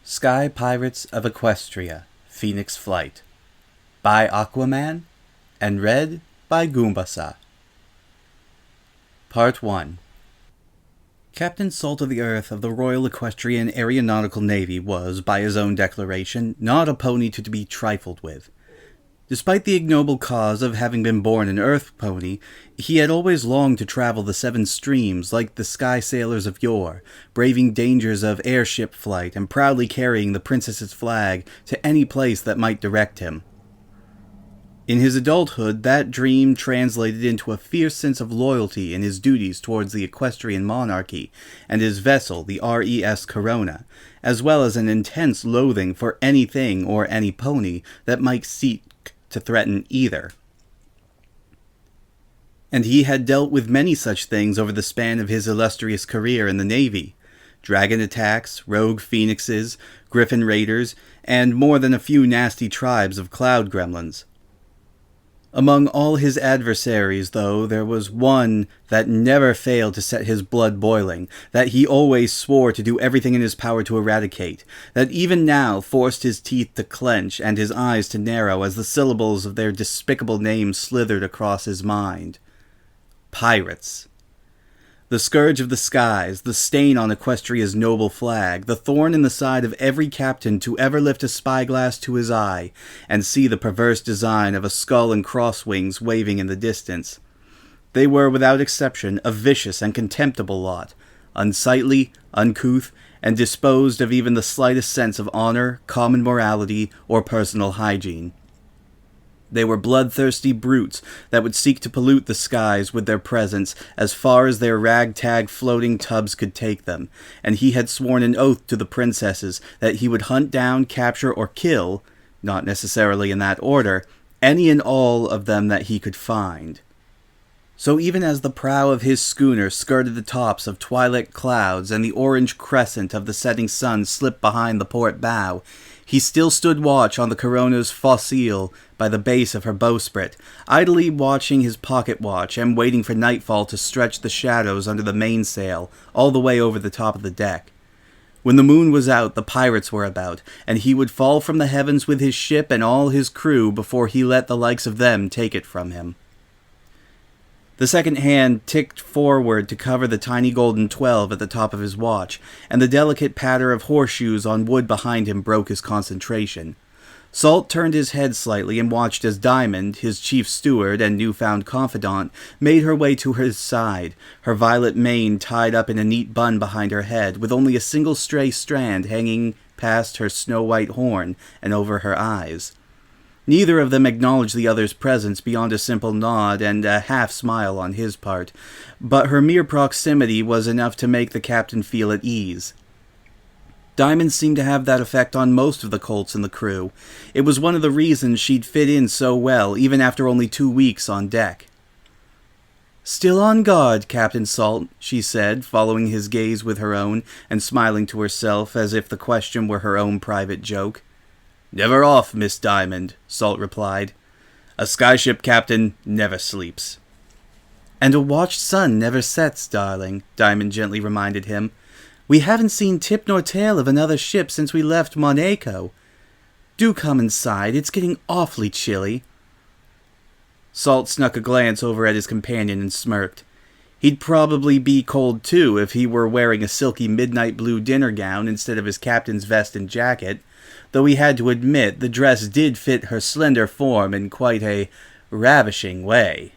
Sky Pirates of Equestria, Phoenix Flight, by Aquaman, and read by Goombasa. Part 1. Captain Salt of the Earth of the Royal Equestrian Aeronautical Navy was, by his own declaration, not a pony to be trifled with. Despite the ignoble cause of having been born an earth pony, he had always longed to travel the seven streams like the sky sailors of yore, braving dangers of airship flight and proudly carrying the princess's flag to any place that might direct him. In his adulthood, that dream translated into a fierce sense of loyalty in his duties towards the equestrian monarchy and his vessel, the RES Corona, as well as an intense loathing for anything or any pony that might seek to threaten either. And he had dealt with many such things over the span of his illustrious career in the Navy. Dragon attacks, rogue phoenixes, griffin raiders, and more than a few nasty tribes of cloud gremlins. Among all his adversaries, though, there was one that never failed to set his blood boiling, that he always swore to do everything in his power to eradicate, that even now forced his teeth to clench and his eyes to narrow as the syllables of their despicable names slithered across his mind. Pirates. The scourge of the skies, the stain on Equestria's noble flag, the thorn in the side of every captain to ever lift a spyglass to his eye and see the perverse design of a skull and crosswings waving in the distance. They were, without exception, a vicious and contemptible lot, unsightly, uncouth, and disposed of even the slightest sense of honor, common morality, or personal hygiene. They were bloodthirsty brutes that would seek to pollute the skies with their presence as far as their ragtag floating tubs could take them, and he had sworn an oath to the princesses that he would hunt down, capture, or kill, not necessarily in that order, any and all of them that he could find. So even as the prow of his schooner skirted the tops of twilight clouds and the orange crescent of the setting sun slipped behind the port bow, he still stood watch on the Corona's fossile by the base of her bowsprit, idly watching his pocket watch and waiting for nightfall to stretch the shadows under the mainsail all the way over the top of the deck. When the moon was out, the pirates were about, and he would fall from the heavens with his ship and all his crew before he let the likes of them take it from him. The second hand ticked forward to cover the tiny golden 12 at the top of his watch, and the delicate patter of horseshoes on wood behind him broke his concentration. Salt turned his head slightly and watched as Diamond, his chief steward and newfound confidant, made her way to his side, her violet mane tied up in a neat bun behind her head, with only a single stray strand hanging past her snow-white horn and over her eyes. Neither of them acknowledged the other's presence beyond a simple nod and a half-smile on his part, but her mere proximity was enough to make the captain feel at ease. Diamond seemed to have that effect on most of the colts in the crew. It was one of the reasons she'd fit in so well, even after only 2 weeks on deck. "Still on guard, Captain Salt," she said, following his gaze with her own, and smiling to herself as if the question were her own private joke. "Never off, Miss Diamond," Salt replied. "A skyship captain never sleeps." "And a watched sun never sets, darling," Diamond gently reminded him. "We haven't seen tip nor tail of another ship since we left Monaco. Do come inside, it's getting awfully chilly." Salt snuck a glance over at his companion and smirked. He'd probably be cold too if he were wearing a silky midnight blue dinner gown instead of his captain's vest and jacket, though he had to admit the dress did fit her slender form in quite a ravishing way.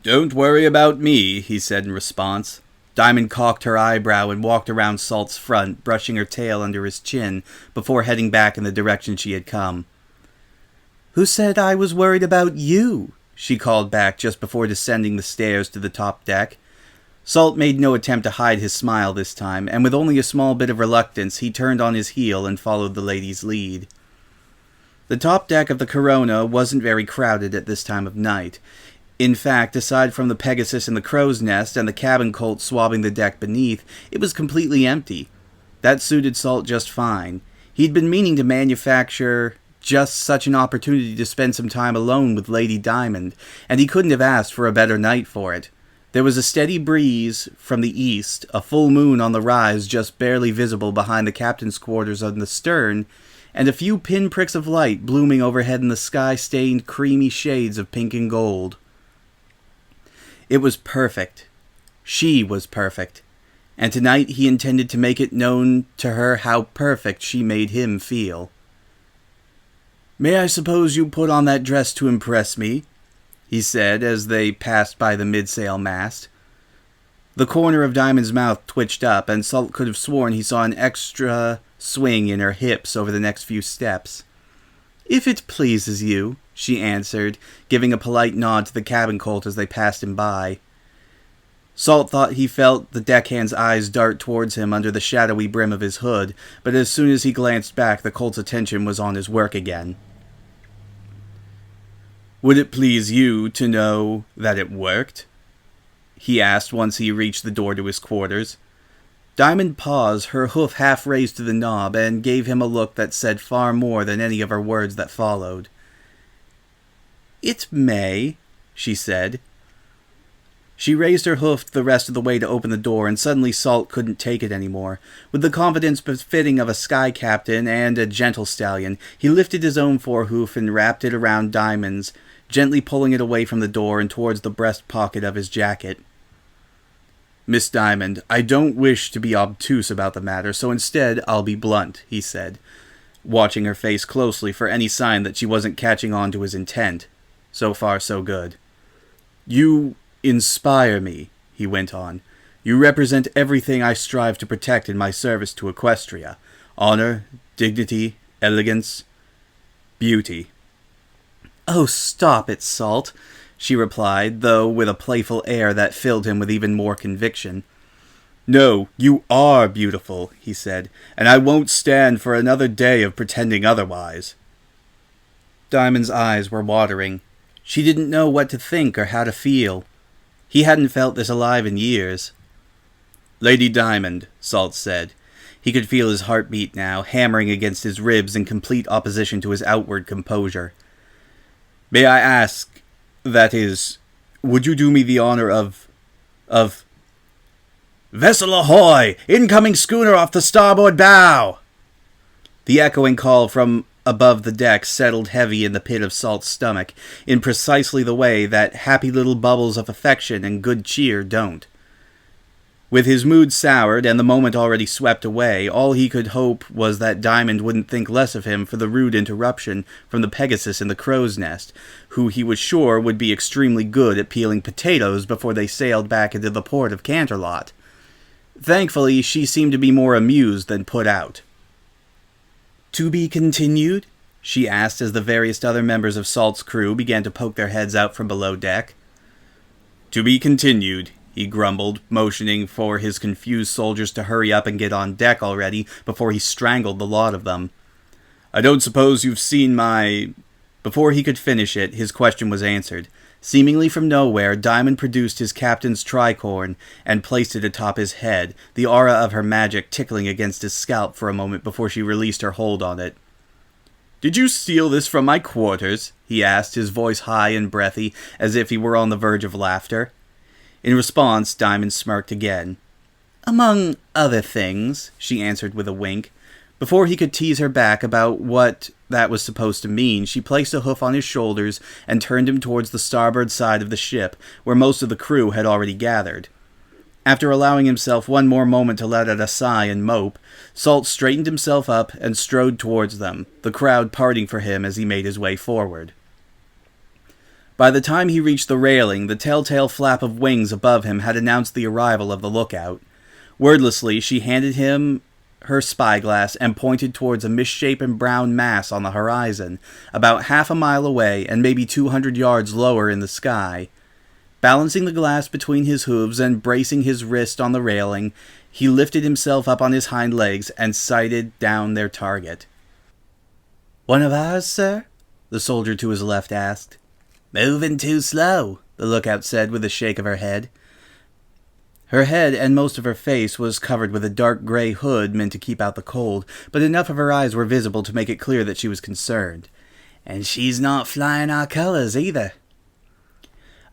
"Don't worry about me," he said in response. Diamond cocked her eyebrow and walked around Salt's front, brushing her tail under his chin before heading back in the direction she had come. "Who said I was worried about you?" she called back just before descending the stairs to the top deck. Salt made no attempt to hide his smile this time, and with only a small bit of reluctance, he turned on his heel and followed the lady's lead. The top deck of the Corona wasn't very crowded at this time of night. In fact, aside from the Pegasus in the crow's nest and the cabin colt swabbing the deck beneath, it was completely empty. That suited Salt just fine. He'd been meaning to manufacture just such an opportunity to spend some time alone with Lady Diamond, and he couldn't have asked for a better night for it. There was a steady breeze from the east, a full moon on the rise just barely visible behind the captain's quarters on the stern, and a few pinpricks of light blooming overhead in the sky-stained creamy shades of pink and gold. It was perfect. She was perfect. And tonight he intended to make it known to her how perfect she made him feel. "May I suppose you put on that dress to impress me?" he said as they passed by the midsail mast. The corner of Diamond's mouth twitched up, and Salt could have sworn he saw an extra swing in her hips over the next few steps. "If it pleases you," she answered, giving a polite nod to the cabin colt as they passed him by. Salt thought he felt the deckhand's eyes dart towards him under the shadowy brim of his hood, but as soon as he glanced back, the colt's attention was on his work again. "Would it please you to know that it worked?" he asked once he reached the door to his quarters. Diamond paused, her hoof half raised to the knob, and gave him a look that said far more than any of her words that followed. "It may," she said. She raised her hoof the rest of the way to open the door, and suddenly Salt couldn't take it anymore. With the confidence befitting of a sky captain and a gentle stallion, he lifted his own forehoof and wrapped it around Diamond's, gently pulling it away from the door and towards the breast pocket of his jacket. "Miss Diamond, I don't wish to be obtuse about the matter, so instead I'll be blunt," he said, watching her face closely for any sign that she wasn't catching on to his intent. So far, so good. "You inspire me," he went on. "You represent everything I strive to protect in my service to Equestria. Honor, dignity, elegance, beauty." "Oh, stop it, Salt," she replied, though with a playful air that filled him with even more conviction. "No, you are beautiful," he said, "and I won't stand for another day of pretending otherwise." Diamond's eyes were watering. She didn't know what to think or how to feel. He hadn't felt this alive in years. "Lady Diamond," Salt said. He could feel his heartbeat now, hammering against his ribs in complete opposition to his outward composure. "May I ask, that is, would you do me the honor of... Vessel ahoy! Incoming schooner off the starboard bow!" The echoing call from above the deck settled heavy in the pit of Salt's stomach, in precisely the way that happy little bubbles of affection and good cheer don't. With his mood soured and the moment already swept away, all he could hope was that Diamond wouldn't think less of him for the rude interruption from the Pegasus in the crow's nest, who he was sure would be extremely good at peeling potatoes before they sailed back into the port of Canterlot. Thankfully, she seemed to be more amused than put out. "To be continued?" she asked as the various other members of Salt's crew began to poke their heads out from below deck. "To be continued," he grumbled, motioning for his confused soldiers to hurry up and get on deck already before he strangled the lot of them. "I don't suppose you've seen my—" Before he could finish it, his question was answered. Seemingly from nowhere, Diamond produced his captain's tricorn and placed it atop his head, the aura of her magic tickling against his scalp for a moment before she released her hold on it. "Did you steal this from my quarters?" he asked, his voice high and breathy, as if he were on the verge of laughter. In response, Diamond smirked again. "Among other things," she answered with a wink. Before he could tease her back about what that was supposed to mean, she placed a hoof on his shoulders and turned him towards the starboard side of the ship, where most of the crew had already gathered. After allowing himself one more moment to let out a sigh and mope, Salt straightened himself up and strode towards them, the crowd parting for him as he made his way forward. By the time he reached the railing, the telltale flap of wings above him had announced the arrival of the lookout. Wordlessly, she handed him her spyglass and pointed towards a misshapen brown mass on the horizon, about half a mile away and maybe 200 yards lower in the sky. Balancing the glass between his hooves and bracing his wrist on the railing, he lifted himself up on his hind legs and sighted down their target. "One of ours, sir?" the soldier to his left asked. "Moving too slow," the lookout said with a shake of her head. Her head and most of her face was covered with a dark gray hood meant to keep out the cold, but enough of her eyes were visible to make it clear that she was concerned. "And she's not flying our colors either."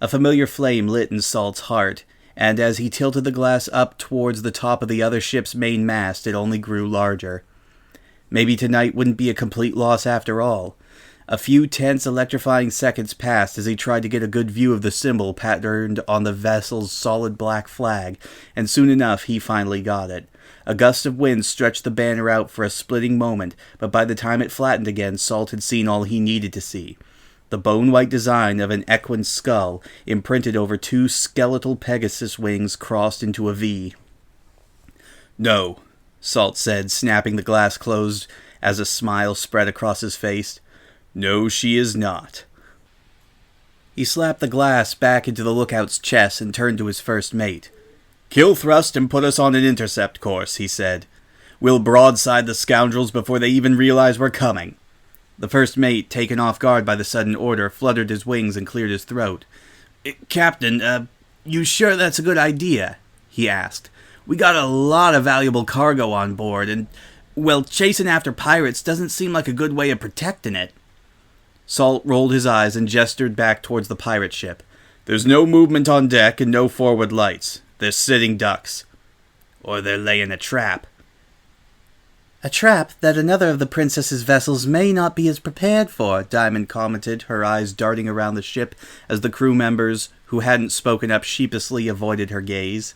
A familiar flame lit in Salt's heart, and as he tilted the glass up towards the top of the other ship's main mast, it only grew larger. Maybe tonight wouldn't be a complete loss after all. A few tense, electrifying seconds passed as he tried to get a good view of the symbol patterned on the vessel's solid black flag, and soon enough he finally got it. A gust of wind stretched the banner out for a splitting moment, but by the time it flattened again, Salt had seen all he needed to see. The bone-white design of an equine skull, imprinted over two skeletal Pegasus wings crossed into a V. "No," Salt said, snapping the glass closed as a smile spread across his face. "No, she is not." He slapped the glass back into the lookout's chest and turned to his first mate. "Kill thrust and put us on an intercept course," he said. "We'll broadside the scoundrels before they even realize we're coming." The first mate, taken off guard by the sudden order, fluttered his wings and cleared his throat. "Captain, you sure that's a good idea?" he asked. "We got a lot of valuable cargo on board, and, well, chasing after pirates doesn't seem like a good way of protecting it." Salt rolled his eyes and gestured back towards the pirate ship. "There's no movement on deck and no forward lights. They're sitting ducks. Or they're laying a trap." "A trap that another of the princess's vessels may not be as prepared for," Diamond commented, her eyes darting around the ship as the crew members who hadn't spoken up sheepishly avoided her gaze.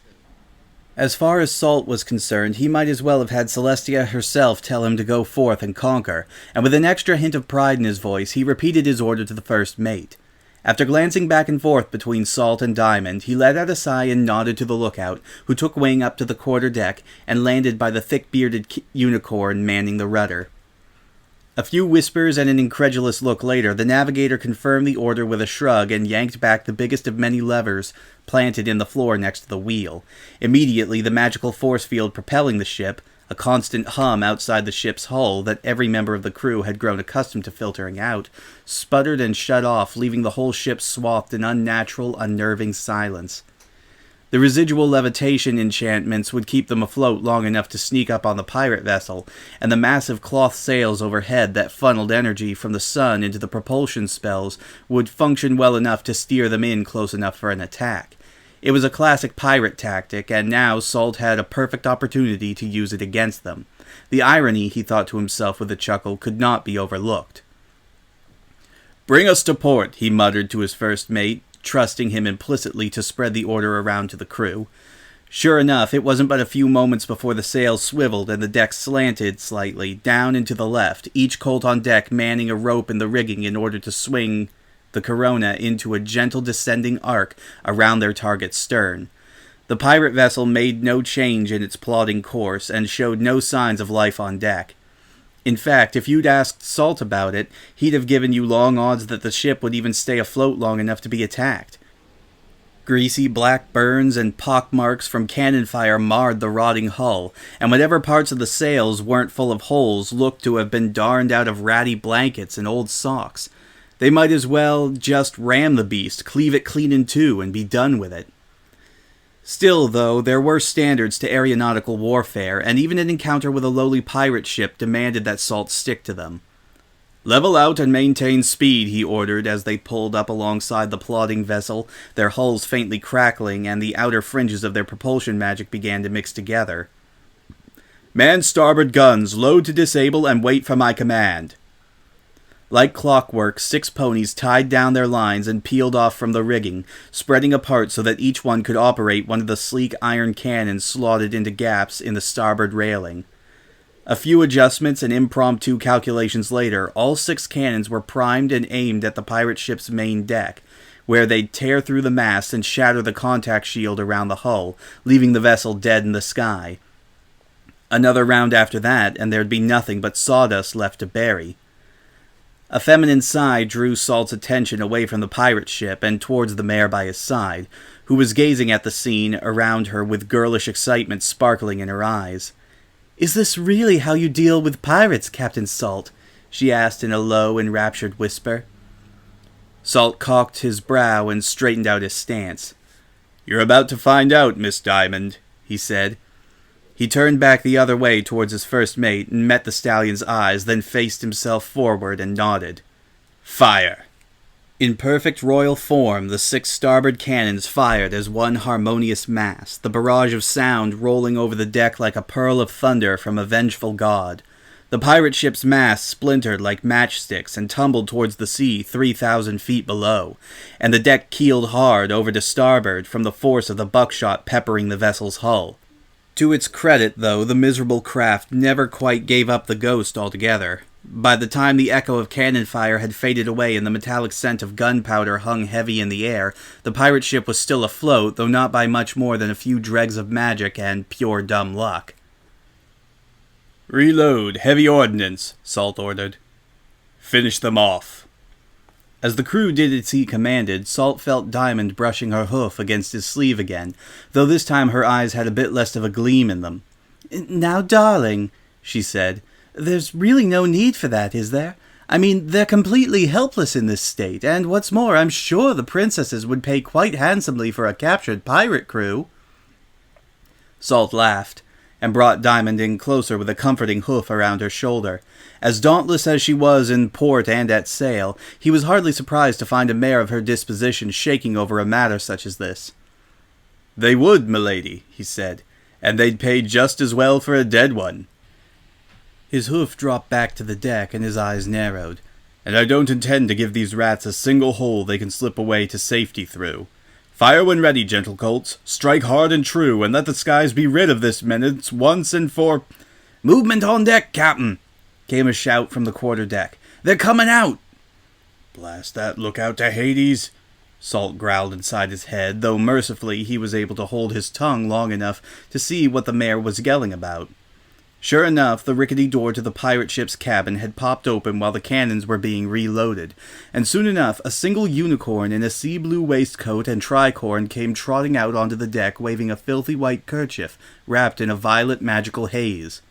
As far as Salt was concerned, he might as well have had Celestia herself tell him to go forth and conquer, and with an extra hint of pride in his voice, he repeated his order to the first mate. After glancing back and forth between Salt and Diamond, he let out a sigh and nodded to the lookout, who took wing up to the quarter-deck and landed by the thick-bearded unicorn manning the rudder. A few whispers and an incredulous look later, the navigator confirmed the order with a shrug and yanked back the biggest of many levers planted in the floor next to the wheel. Immediately, the magical force field propelling the ship, a constant hum outside the ship's hull that every member of the crew had grown accustomed to filtering out, sputtered and shut off, leaving the whole ship swathed in unnatural, unnerving silence. The residual levitation enchantments would keep them afloat long enough to sneak up on the pirate vessel, and the massive cloth sails overhead that funneled energy from the sun into the propulsion spells would function well enough to steer them in close enough for an attack. It was a classic pirate tactic, and now Salt had a perfect opportunity to use it against them. The irony, he thought to himself with a chuckle, could not be overlooked. "Bring us to port," he muttered to his first mate, trusting him implicitly to spread the order around to the crew. Sure enough, it wasn't but a few moments before the sails swiveled and the deck slanted slightly, down and to the left, each colt on deck manning a rope in the rigging in order to swing the Corona into a gentle descending arc around their target's stern. The pirate vessel made no change in its plodding course, and showed no signs of life on deck. In fact, if you'd asked Salt about it, he'd have given you long odds that the ship would even stay afloat long enough to be attacked. Greasy black burns and pockmarks from cannon fire marred the rotting hull, and whatever parts of the sails weren't full of holes looked to have been darned out of ratty blankets and old socks. They might as well just ram the beast, cleave it clean in two, and be done with it. Still, though, there were standards to aeronautical warfare, and even an encounter with a lowly pirate ship demanded that Salt stick to them. "Level out and maintain speed," he ordered as they pulled up alongside the plodding vessel, their hulls faintly crackling and the outer fringes of their propulsion magic began to mix together. "Man starboard guns, load to disable and wait for my command." Like clockwork, 6 ponies tied down their lines and peeled off from the rigging, spreading apart so that each one could operate one of the sleek iron cannons slotted into gaps in the starboard railing. A few adjustments and impromptu calculations later, all 6 cannons were primed and aimed at the pirate ship's main deck, where they'd tear through the mast and shatter the contact shield around the hull, leaving the vessel dead in the sky. Another round after that, and there'd be nothing but sawdust left to bury. A feminine sigh drew Salt's attention away from the pirate ship and towards the mare by his side, who was gazing at the scene around her with girlish excitement sparkling in her eyes. "Is this really how you deal with pirates, Captain Salt?" she asked in a low, enraptured whisper. Salt cocked his brow and straightened out his stance. "You're about to find out, Miss Diamond," he said. He turned back the other way towards his first mate and met the stallion's eyes, then faced himself forward and nodded. "Fire!" In perfect royal form, the 6 starboard cannons fired as one harmonious mass, the barrage of sound rolling over the deck like a pearl of thunder from a vengeful god. The pirate ship's mast splintered like matchsticks and tumbled towards the sea 3,000 feet below, and the deck keeled hard over to starboard from the force of the buckshot peppering the vessel's hull. To its credit, though, the miserable craft never quite gave up the ghost altogether. By the time the echo of cannon fire had faded away and the metallic scent of gunpowder hung heavy in the air, the pirate ship was still afloat, though not by much more than a few dregs of magic and pure dumb luck. "Reload, heavy ordnance," Salt ordered. "Finish them off." As the crew did as he commanded, Salt felt Diamond brushing her hoof against his sleeve again, though this time her eyes had a bit less of a gleam in them. "Now, darling," she said, "there's really no need for that, is there? I mean, they're completely helpless in this state, and what's more, I'm sure the princesses would pay quite handsomely for a captured pirate crew." Salt laughed, and brought Diamond in closer with a comforting hoof around her shoulder. As dauntless as she was in port and at sail, he was hardly surprised to find a mare of her disposition shaking over a matter such as this. "They would, milady," he said, "and they'd pay just as well for a dead one." His hoof dropped back to the deck, and his eyes narrowed. "And I don't intend to give these rats a single hole they can slip away to safety through. Fire when ready, gentle colts. Strike hard and true, and let the skies be rid of this menace once and for—" "Movement on deck, Captain!" came a shout from the quarter-deck. "They're coming out!" "Blast that lookout to Hades!" Salt growled inside his head, though mercifully he was able to hold his tongue long enough to see what the mare was yelling about. Sure enough, the rickety door to the pirate ship's cabin had popped open while the cannons were being reloaded, and soon enough a single unicorn in a sea-blue waistcoat and tricorn came trotting out onto the deck waving a filthy white kerchief wrapped in a violet magical haze.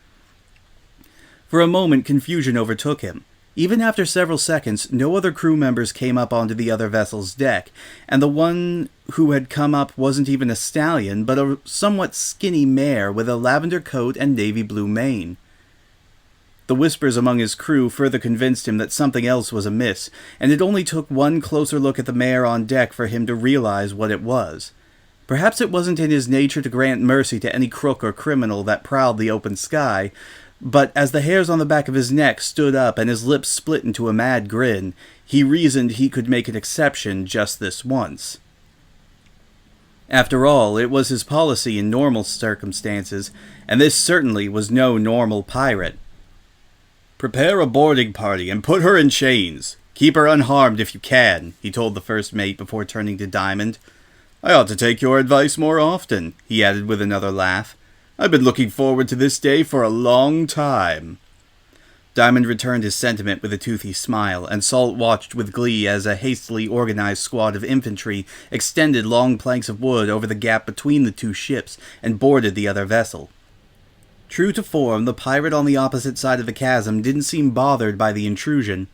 For a moment confusion overtook him. Even after several seconds, no other crew members came up onto the other vessel's deck, and the one who had come up wasn't even a stallion, but a somewhat skinny mare with a lavender coat and navy blue mane. The whispers among his crew further convinced him that something else was amiss, and it only took one closer look at the mare on deck for him to realize what it was. Perhaps it wasn't in his nature to grant mercy to any crook or criminal that prowled the open sky, but as the hairs on the back of his neck stood up and his lips split into a mad grin, he reasoned he could make an exception just this once. After all, it was his policy in normal circumstances, and this certainly was no normal pirate. "Prepare a boarding party and put her in chains. Keep her unharmed if you can," he told the first mate before turning to Diamond. "I ought to take your advice more often," he added with another laugh. "I've been looking forward to this day for a long time." Diamond returned his sentiment with a toothy smile, and Salt watched with glee as a hastily organized squad of infantry extended long planks of wood over the gap between the two ships and boarded the other vessel. True to form, the pirate on the opposite side of the chasm didn't seem bothered by the intrusion.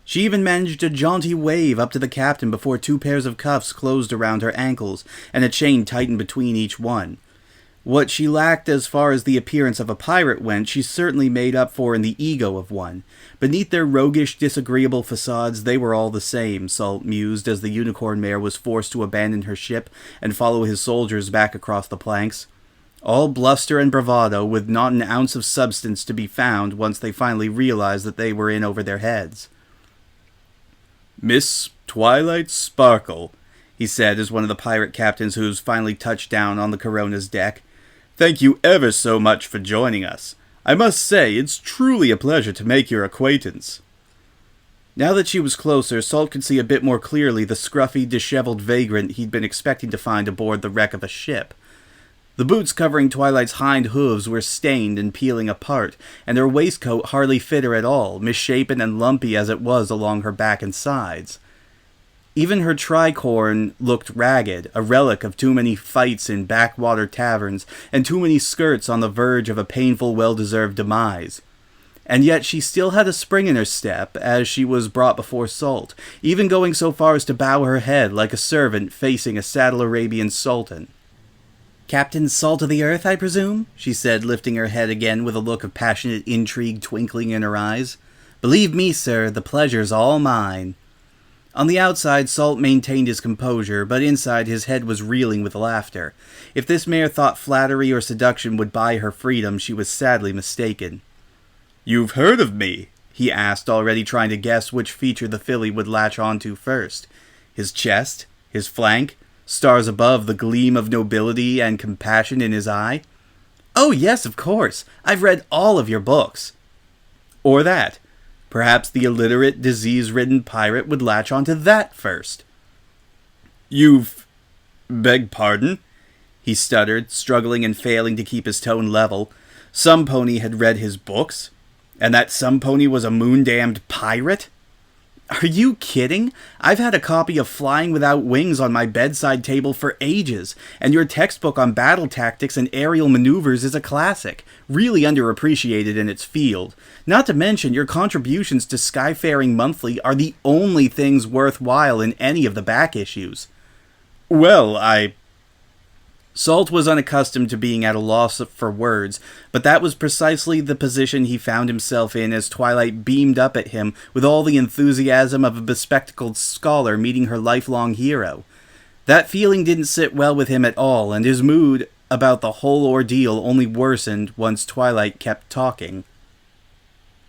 She even managed a jaunty wave up to the captain before 2 pairs of cuffs closed around her ankles and a chain tightened between each one. What she lacked as far as the appearance of a pirate went, she certainly made up for in the ego of one. Beneath their roguish, disagreeable facades, they were all the same, Salt mused as the unicorn mare was forced to abandon her ship and follow his soldiers back across the planks. All bluster and bravado, with not an ounce of substance to be found once they finally realized that they were in over their heads. "Miss Twilight Sparkle," he said as one of the pirate captain's who's finally touched down on the Corona's deck. "Thank you ever so much for joining us. I must say, it's truly a pleasure to make your acquaintance." Now that she was closer, Salt could see a bit more clearly the scruffy, disheveled vagrant he'd been expecting to find aboard the wreck of a ship. The boots covering Twilight's hind hooves were stained and peeling apart, and her waistcoat hardly fit her at all, misshapen and lumpy as it was along her back and sides. Even her tricorn looked ragged, a relic of too many fights in backwater taverns, and too many skirts on the verge of a painful, well-deserved demise. And yet she still had a spring in her step as she was brought before Salt, even going so far as to bow her head like a servant facing a saddle Arabian sultan. "Captain Salt of the Earth, I presume?" she said, lifting her head again with a look of passionate intrigue twinkling in her eyes. "Believe me, sir, the pleasure's all mine." On the outside, Salt maintained his composure, but inside his head was reeling with laughter. If this mare thought flattery or seduction would buy her freedom, she was sadly mistaken. "You've heard of me?" he asked, already trying to guess which feature the filly would latch onto first. His chest? His flank? Stars above, the gleam of nobility and compassion in his eye? "Oh yes, of course. I've read all of your books." Or that. Perhaps the illiterate, disease-ridden pirate would latch onto that first. "You've... beg pardon?" he stuttered, struggling and failing to keep his tone level. Some pony had read his books? And that some pony was a moon-damned pirate? Are you kidding? I've had a copy of Flying Without Wings on my bedside table for ages, and your textbook on battle tactics and aerial maneuvers is a classic, really underappreciated in its field. Not to mention, your contributions to Skyfaring Monthly are the only things worthwhile in any of the back issues. "Well, Salt was unaccustomed to being at a loss for words, but that was precisely the position he found himself in as Twilight beamed up at him with all the enthusiasm of a bespectacled scholar meeting her lifelong hero. That feeling didn't sit well with him at all, and his mood about the whole ordeal only worsened once Twilight kept talking.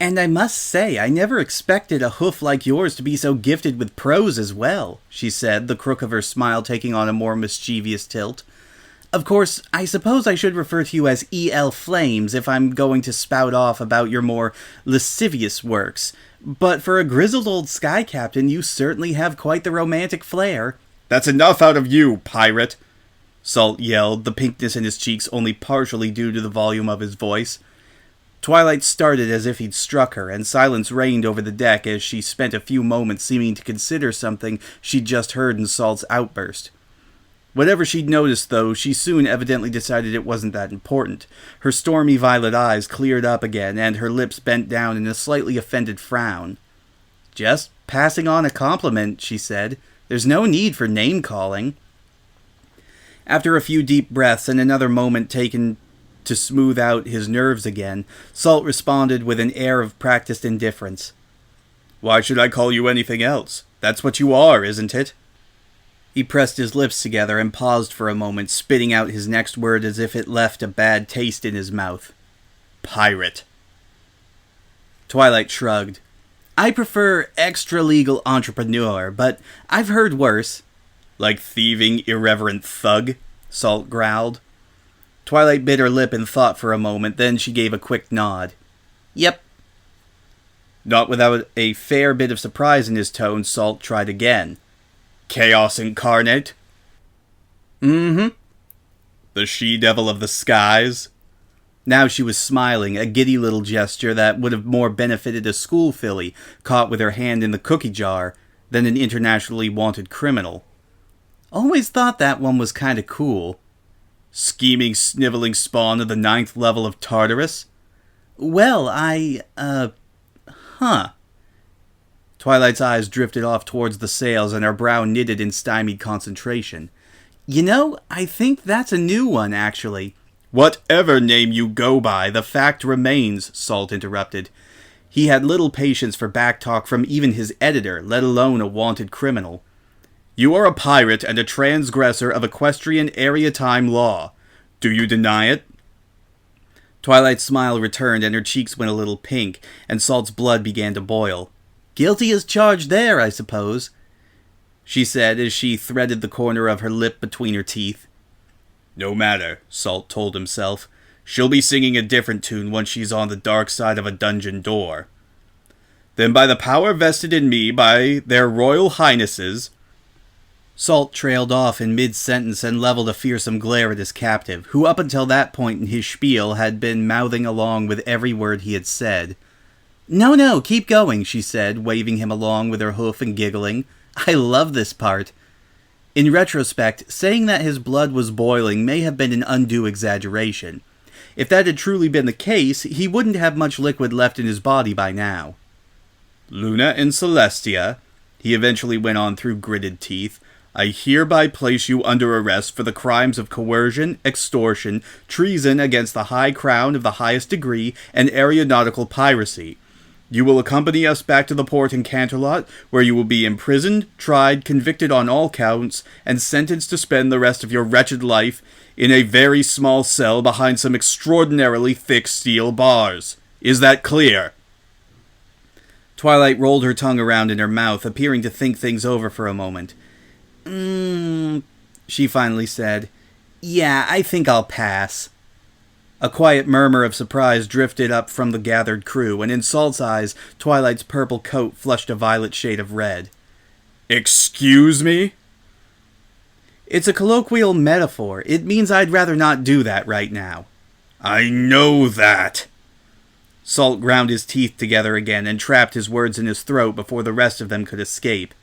"And I must say, I never expected a hoof like yours to be so gifted with prose as well," she said, the crook of her smile taking on a more mischievous tilt. "Of course, I suppose I should refer to you as E.L. Flames if I'm going to spout off about your more lascivious works, but for a grizzled old sky captain, you certainly have quite the romantic flair." "That's enough out of you, pirate!" Salt yelled, the pinkness in his cheeks only partially due to the volume of his voice. Twilight started as if he'd struck her, and silence reigned over the deck as she spent a few moments seeming to consider something she'd just heard in Salt's outburst. Whatever she'd noticed, though, she soon evidently decided it wasn't that important. Her stormy violet eyes cleared up again, and her lips bent down in a slightly offended frown. "Just passing on a compliment," she said. "There's no need for name-calling." After a few deep breaths and another moment taken to smooth out his nerves again, Salt responded with an air of practiced indifference. "Why should I call you anything else? That's what you are, isn't it?" He pressed his lips together and paused for a moment, spitting out his next word as if it left a bad taste in his mouth. "Pirate." Twilight shrugged. "I prefer extra-legal entrepreneur, but I've heard worse." "Like thieving, irreverent thug?" Salt growled. Twilight bit her lip in thought for a moment, then she gave a quick nod. "Yep." Not without a fair bit of surprise in his tone, Salt tried again. "Chaos incarnate?" "Mm-hmm." "The she-devil of the skies?" Now she was smiling, a giddy little gesture that would have more benefited a school filly caught with her hand in the cookie jar than an internationally wanted criminal. "Always thought that one was kinda cool." "Scheming, sniveling spawn of the 9th level of Tartarus?" "Well, huh." Twilight's eyes drifted off towards the sails, and her brow knitted in stymied concentration. "You know, I think that's a new one, actually." "Whatever name you go by, the fact remains," Salt interrupted. He had little patience for backtalk from even his editor, let alone a wanted criminal. "You are a pirate and a transgressor of equestrian area-time law. Do you deny it?" Twilight's smile returned, and her cheeks went a little pink, and Salt's blood began to boil. "Guilty as charged there, I suppose," she said as she threaded the corner of her lip between her teeth. "No matter," Salt told himself. "She'll be singing a different tune once she's on the dark side of a dungeon door." "Then by the power vested in me by their royal highnesses—" Salt trailed off in mid-sentence and leveled a fearsome glare at his captive, who up until that point in his spiel had been mouthing along with every word he had said. No, keep going," she said, waving him along with her hoof and giggling. "I love this part." In retrospect, saying that his blood was boiling may have been an undue exaggeration. If that had truly been the case, he wouldn't have much liquid left in his body by now. "Luna and Celestia," he eventually went on through gritted teeth, "I hereby place you under arrest for the crimes of coercion, extortion, treason against the high crown of the highest degree, and aeronautical piracy. You will accompany us back to the port in Canterlot, where you will be imprisoned, tried, convicted on all counts, and sentenced to spend the rest of your wretched life in a very small cell behind some extraordinarily thick steel bars. Is that clear?" Twilight rolled her tongue around in her mouth, appearing to think things over for a moment. She finally said, "Yeah, I think I'll pass." A quiet murmur of surprise drifted up from the gathered crew, and in Salt's eyes, Twilight's purple coat flushed a violet shade of red. "Excuse me?" "It's a colloquial metaphor. It means I'd rather not do that right now." "I know that." Salt ground his teeth together again and trapped his words in his throat before the rest of them could escape.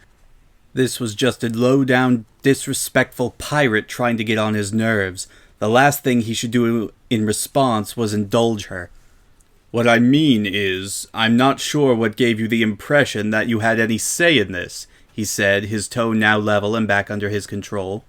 This was just a low-down, disrespectful pirate trying to get on his nerves. The last thing he should do in response was indulge her. "What I mean is, I'm not sure what gave you the impression that you had any say in this," he said, his tone now level and back under his control.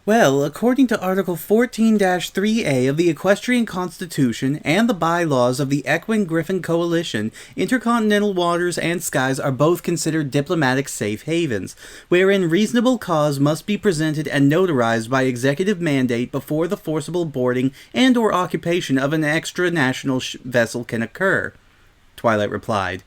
Well, according to Article 14-3A of the Equestrian Constitution and the bylaws of the Equine Griffin Coalition, intercontinental waters and skies are both considered diplomatic safe havens, wherein reasonable cause must be presented and notarized by executive mandate before the forcible boarding and or occupation of an extra-national vessel can occur, Twilight replied.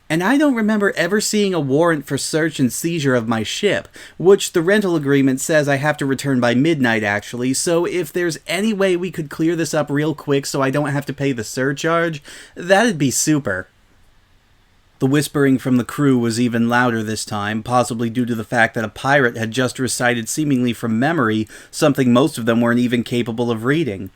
And I don't remember ever seeing a warrant for search and seizure of my ship, which the rental agreement says I have to return by midnight actually, so if there's any way we could clear this up real quick so I don't have to pay the surcharge, that'd be super. The whispering from the crew was even louder this time, possibly due to the fact that a pirate had just recited seemingly from memory something most of them weren't even capable of reading.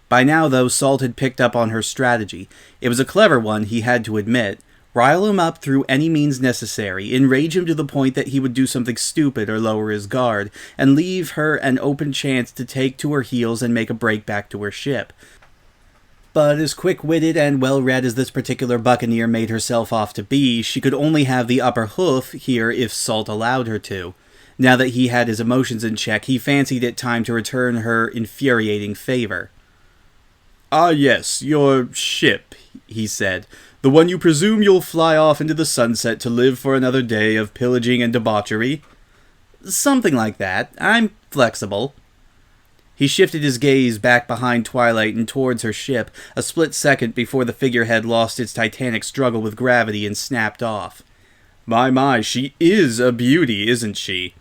By now, though, Salt had picked up on her strategy. It was a clever one, he had to admit. Rile him up through any means necessary, enrage him to the point that he would do something stupid or lower his guard, and leave her an open chance to take to her heels and make a break back to her ship. But as quick-witted and well-read as this particular buccaneer made herself off to be, she could only have the upper hoof here if Salt allowed her to. Now that he had his emotions in check, he fancied it time to return her infuriating favor. "Ah yes, your ship," he said. "The one you presume you'll fly off into the sunset to live for another day of pillaging and debauchery?" "Something like that. I'm flexible." He shifted his gaze back behind Twilight and towards her ship, a split second before the figurehead lost its titanic struggle with gravity and snapped off. My, she is a beauty, isn't she?"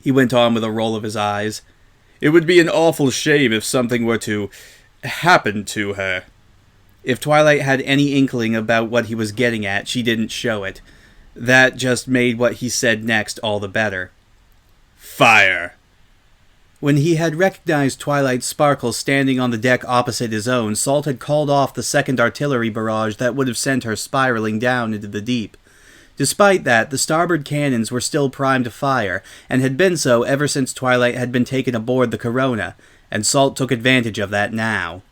He went on with a roll of his eyes. "It would be an awful shame if something were to happen to her." If Twilight had any inkling about what he was getting at, she didn't show it. That just made what he said next all the better. "Fire!" When he had recognized Twilight's sparkle standing on the deck opposite his own, Salt had called off the second artillery barrage that would have sent her spiraling down into the deep. Despite that, the starboard cannons were still primed to fire, and had been so ever since Twilight had been taken aboard the Corona, and Salt took advantage of that now.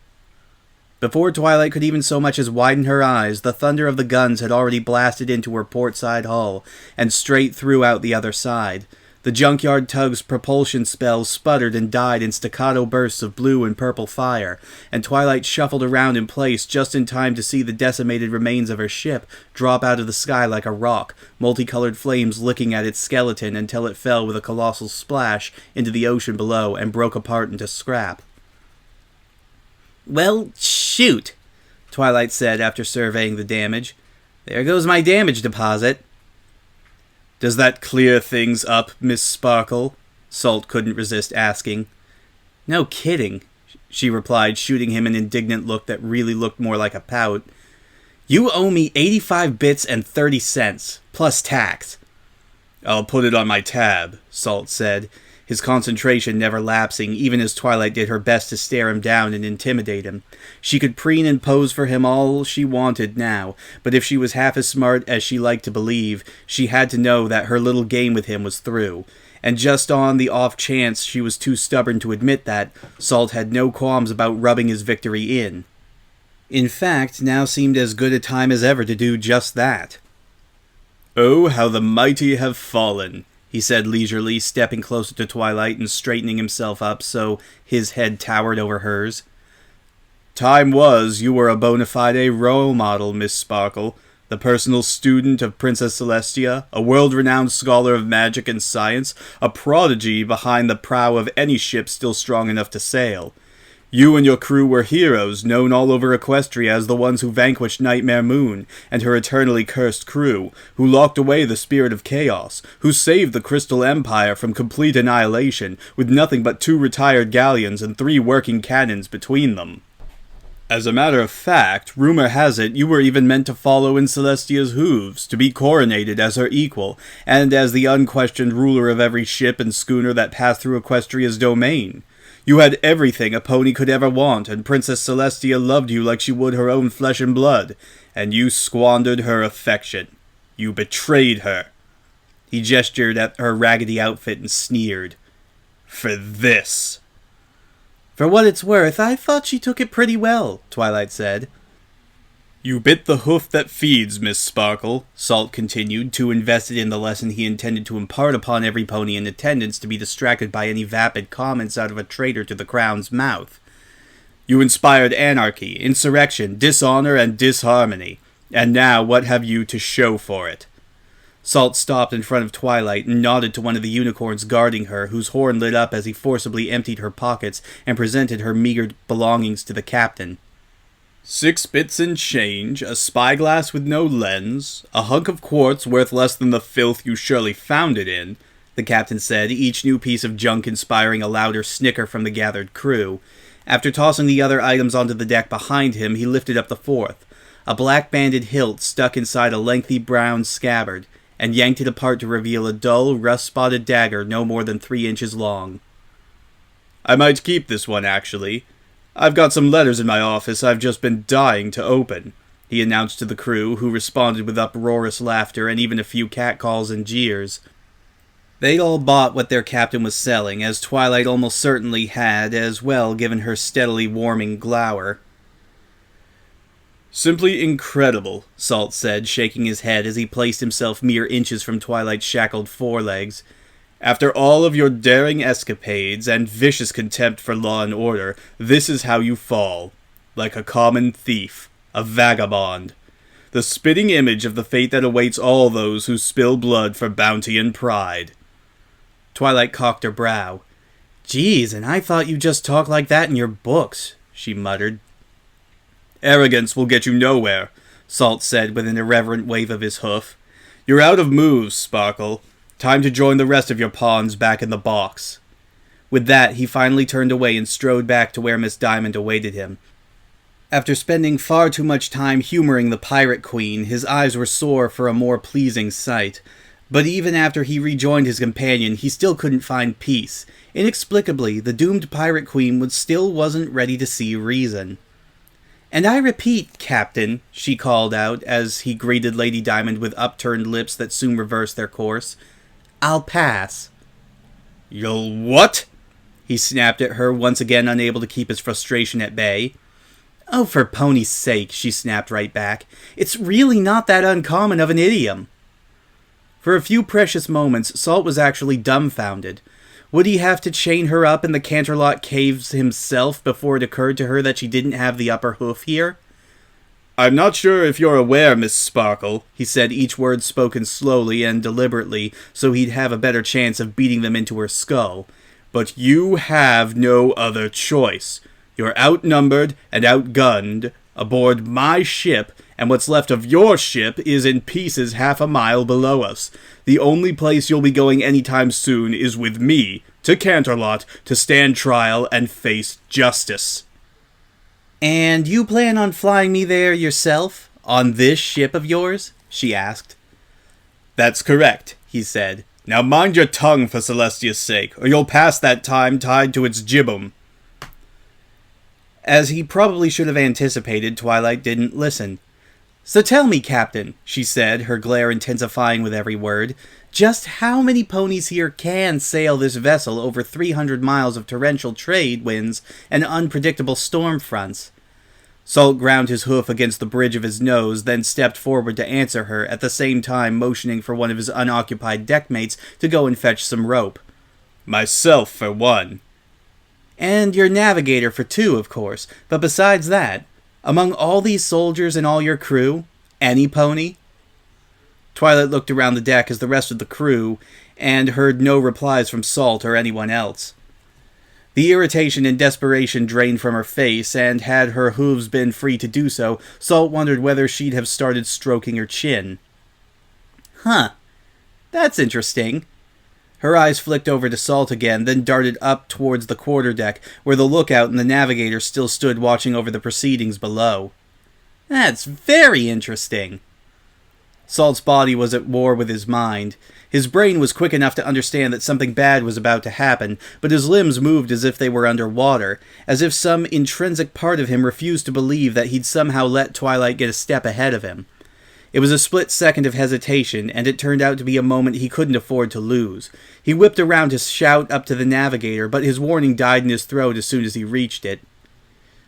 Before Twilight could even so much as widen her eyes, the thunder of the guns had already blasted into her port-side hull, and straight through out the other side. The junkyard tug's propulsion spells sputtered and died in staccato bursts of blue and purple fire, and Twilight shuffled around in place just in time to see the decimated remains of her ship drop out of the sky like a rock, multicolored flames licking at its skeleton until it fell with a colossal splash into the ocean below and broke apart into scrap. "Well, shoot," Twilight said after surveying the damage. "There goes my damage deposit." "Does that clear things up, Miss Sparkle?" Salt couldn't resist asking. "No kidding," she replied, shooting him an indignant look that really looked more like a pout. "You owe me 85 bits and 30 cents, plus tax." "I'll put it on my tab," Salt said, his concentration never lapsing, even as Twilight did her best to stare him down and intimidate him. She could preen and pose for him all she wanted now, but if she was half as smart as she liked to believe, she had to know that her little game with him was through. And just on the off chance she was too stubborn to admit that, Salt had no qualms about rubbing his victory in. In fact, now seemed as good a time as ever to do just that. "Oh, how the mighty have fallen," he said leisurely, stepping closer to Twilight and straightening himself up so his head towered over hers. Time was you were a bona fide role model, Miss Sparkle, the personal student of Princess Celestia, a world-renowned scholar of magic and science, a prodigy behind the prow of any ship still strong enough to sail. You and your crew were heroes, known all over Equestria as the ones who vanquished Nightmare Moon and her eternally cursed crew, who locked away the spirit of chaos, who saved the Crystal Empire from complete annihilation, with nothing but 2 retired galleons and 3 working cannons between them. As a matter of fact, rumor has it you were even meant to follow in Celestia's hooves, to be coronated as her equal, and as the unquestioned ruler of every ship and schooner that passed through Equestria's domain. You had everything a pony could ever want, and Princess Celestia loved you like she would her own flesh and blood, and you squandered her affection. You betrayed her. He gestured at her raggedy outfit and sneered. For this. For what it's worth, I thought she took it pretty well, Twilight said. You bit the hoof that feeds, Miss Sparkle, Salt continued, too invested in the lesson he intended to impart upon every pony in attendance to be distracted by any vapid comments out of a traitor to the crown's mouth. You inspired anarchy, insurrection, dishonor, and disharmony, and now what have you to show for it? Salt stopped in front of Twilight and nodded to one of the unicorns guarding her, whose horn lit up as he forcibly emptied her pockets and presented her meager belongings to the captain. 6 bits and change, a spyglass with no lens, a hunk of quartz worth less than the filth you surely found it in, the captain said, each new piece of junk inspiring a louder snicker from the gathered crew. After tossing the other items onto the deck behind him, he lifted up the 4th, a black-banded hilt stuck inside a lengthy brown scabbard, and yanked it apart to reveal a dull, rust-spotted dagger no more than 3 inches long. I might keep this one, actually. I've got some letters in my office I've just been dying to open, he announced to the crew, who responded with uproarious laughter and even a few catcalls and jeers. They'd all bought what their captain was selling, as Twilight almost certainly had as well, given her steadily warming glower. Simply incredible, Salt said, shaking his head as he placed himself mere inches from Twilight's shackled forelegs. After all of your daring escapades and vicious contempt for law and order, this is how you fall. Like a common thief, a vagabond. The spitting image of the fate that awaits all those who spill blood for bounty and pride. Twilight cocked her brow. Geez, and I thought you just talked like that in your books, she muttered. Arrogance will get you nowhere, Salt said with an irreverent wave of his hoof. You're out of moves, Sparkle. Time to join the rest of your pawns back in the box. With that, he finally turned away and strode back to where Miss Diamond awaited him. After spending far too much time humoring the Pirate Queen, his eyes were sore for a more pleasing sight. But even after he rejoined his companion, he still couldn't find peace. Inexplicably, the doomed Pirate Queen still wasn't ready to see reason. And I repeat, Captain, she called out, as he greeted Lady Diamond with upturned lips that soon reversed their course. I'll pass. You'll what? He snapped at her, once again unable to keep his frustration at bay. Oh, for pony's sake, she snapped right back. It's really not that uncommon of an idiom. For a few precious moments, Salt was actually dumbfounded. Would he have to chain her up in the Canterlot Caves himself before it occurred to her that she didn't have the upper hoof here? I'm not sure if you're aware, Miss Sparkle, he said, each word spoken slowly and deliberately so he'd have a better chance of beating them into her skull. But you have no other choice. You're outnumbered and outgunned aboard my ship, and what's left of your ship is in pieces 1/2 mile below us. The only place you'll be going anytime soon is with me, to Canterlot, to stand trial and face justice. And you plan on flying me there yourself, on this ship of yours? She asked. That's correct, he said. Now mind your tongue for Celestia's sake, or you'll pass that time tied to its jibboom. As he probably should have anticipated, Twilight didn't listen. So tell me, Captain, she said, her glare intensifying with every word, just how many ponies here can sail this vessel over 300 miles of torrential trade winds and unpredictable storm fronts? Salt ground his hoof against the bridge of his nose, then stepped forward to answer her, at the same time motioning for one of his unoccupied deckmates to go and fetch some rope. Myself, for one. And your navigator for 2, of course. But besides that, among all these soldiers and all your crew, any pony?" Twilight looked around the deck as the rest of the crew, and heard no replies from Salt or anyone else. The irritation and desperation drained from her face, and had her hooves been free to do so, Salt wondered whether she'd have started stroking her chin. "Huh. That's interesting." Her eyes flicked over to Salt again, then darted up towards the quarterdeck, where the lookout and the navigator still stood watching over the proceedings below. "That's very interesting." Salt's body was at war with his mind. His brain was quick enough to understand that something bad was about to happen, but his limbs moved as if they were underwater, as if some intrinsic part of him refused to believe that he'd somehow let Twilight get a step ahead of him. It was a split second of hesitation, and it turned out to be a moment he couldn't afford to lose. He whipped around to shout up to the navigator, but his warning died in his throat as soon as he reached it.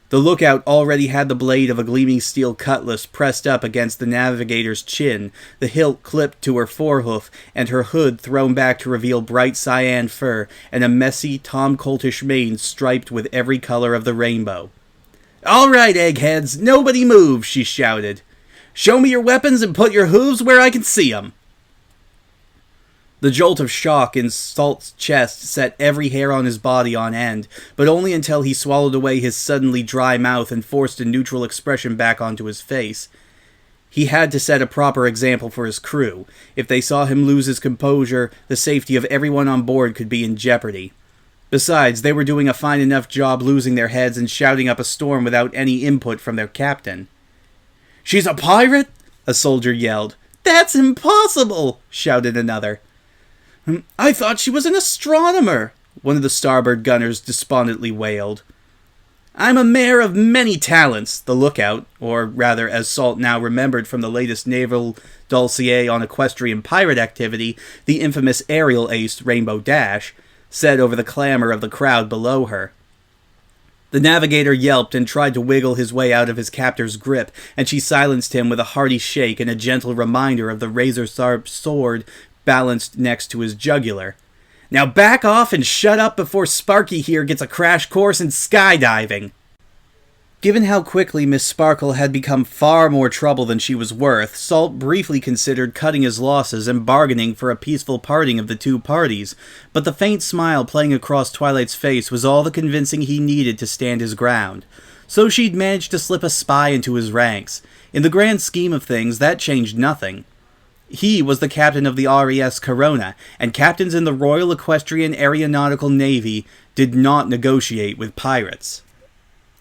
The lookout already had the blade of a gleaming steel cutlass pressed up against the navigator's chin, the hilt clipped to her forehoof, and her hood thrown back to reveal bright cyan fur and a messy, Tom Coltish mane striped with every color of the rainbow. "All right, eggheads, nobody move," she shouted. "Show me your weapons and put your hooves where I can see 'em." The jolt of shock in Salt's chest set every hair on his body on end, but only until he swallowed away his suddenly dry mouth and forced a neutral expression back onto his face. He had to set a proper example for his crew. If they saw him lose his composure, the safety of everyone on board could be in jeopardy. Besides, they were doing a fine enough job losing their heads and shouting up a storm without any input from their captain. "She's a pirate?" a soldier yelled. "That's impossible!" shouted another. "I thought she was an astronomer," one of the starboard gunners despondently wailed. "I'm a mare of many talents," the lookout, or rather as Salt now remembered from the latest naval dossier on equestrian pirate activity, the infamous aerial ace Rainbow Dash, said over the clamor of the crowd below her. The navigator yelped and tried to wiggle his way out of his captor's grip, and she silenced him with a hearty shake and a gentle reminder of the razor-sharp sword balanced next to his jugular. "Now back off and shut up before Sparky here gets a crash course in skydiving." Given how quickly Miss Sparkle had become far more trouble than she was worth, Salt briefly considered cutting his losses and bargaining for a peaceful parting of the two parties, but the faint smile playing across Twilight's face was all the convincing he needed to stand his ground. So she'd managed to slip a spy into his ranks. In the grand scheme of things, that changed nothing. He was the captain of the RES Corona, and captains in the Royal Equestrian Aeronautical Navy did not negotiate with pirates.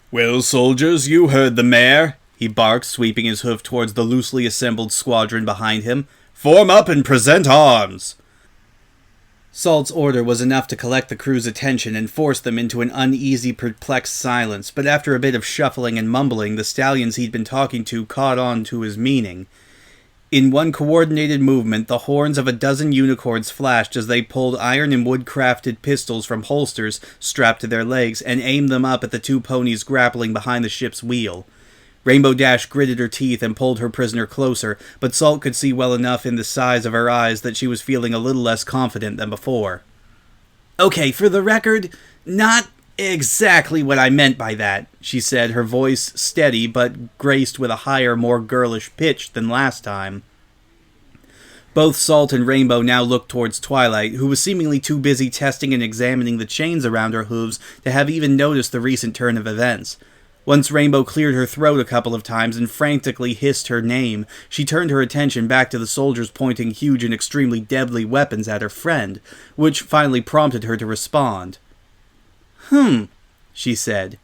"Well, soldiers, you heard the mayor," he barked, sweeping his hoof towards the loosely assembled squadron behind him. "Form up and present arms!" Salt's order was enough to collect the crew's attention and force them into an uneasy, perplexed silence, but after a bit of shuffling and mumbling, the stallions he'd been talking to caught on to his meaning. In one coordinated movement, the horns of a dozen unicorns flashed as they pulled iron and wood-crafted pistols from holsters strapped to their legs and aimed them up at the two ponies grappling behind the ship's wheel. Rainbow Dash gritted her teeth and pulled her prisoner closer, but Salt could see well enough in the size of her eyes that she was feeling a little less confident than before. "Okay, for the record, not exactly what I meant by that," she said, her voice steady but graced with a higher, more girlish pitch than last time. Both Salt and Rainbow now looked towards Twilight, who was seemingly too busy testing and examining the chains around her hooves to have even noticed the recent turn of events. Once Rainbow cleared her throat a couple of times and frantically hissed her name, she turned her attention back to the soldiers pointing huge and extremely deadly weapons at her friend, which finally prompted her to respond. She said.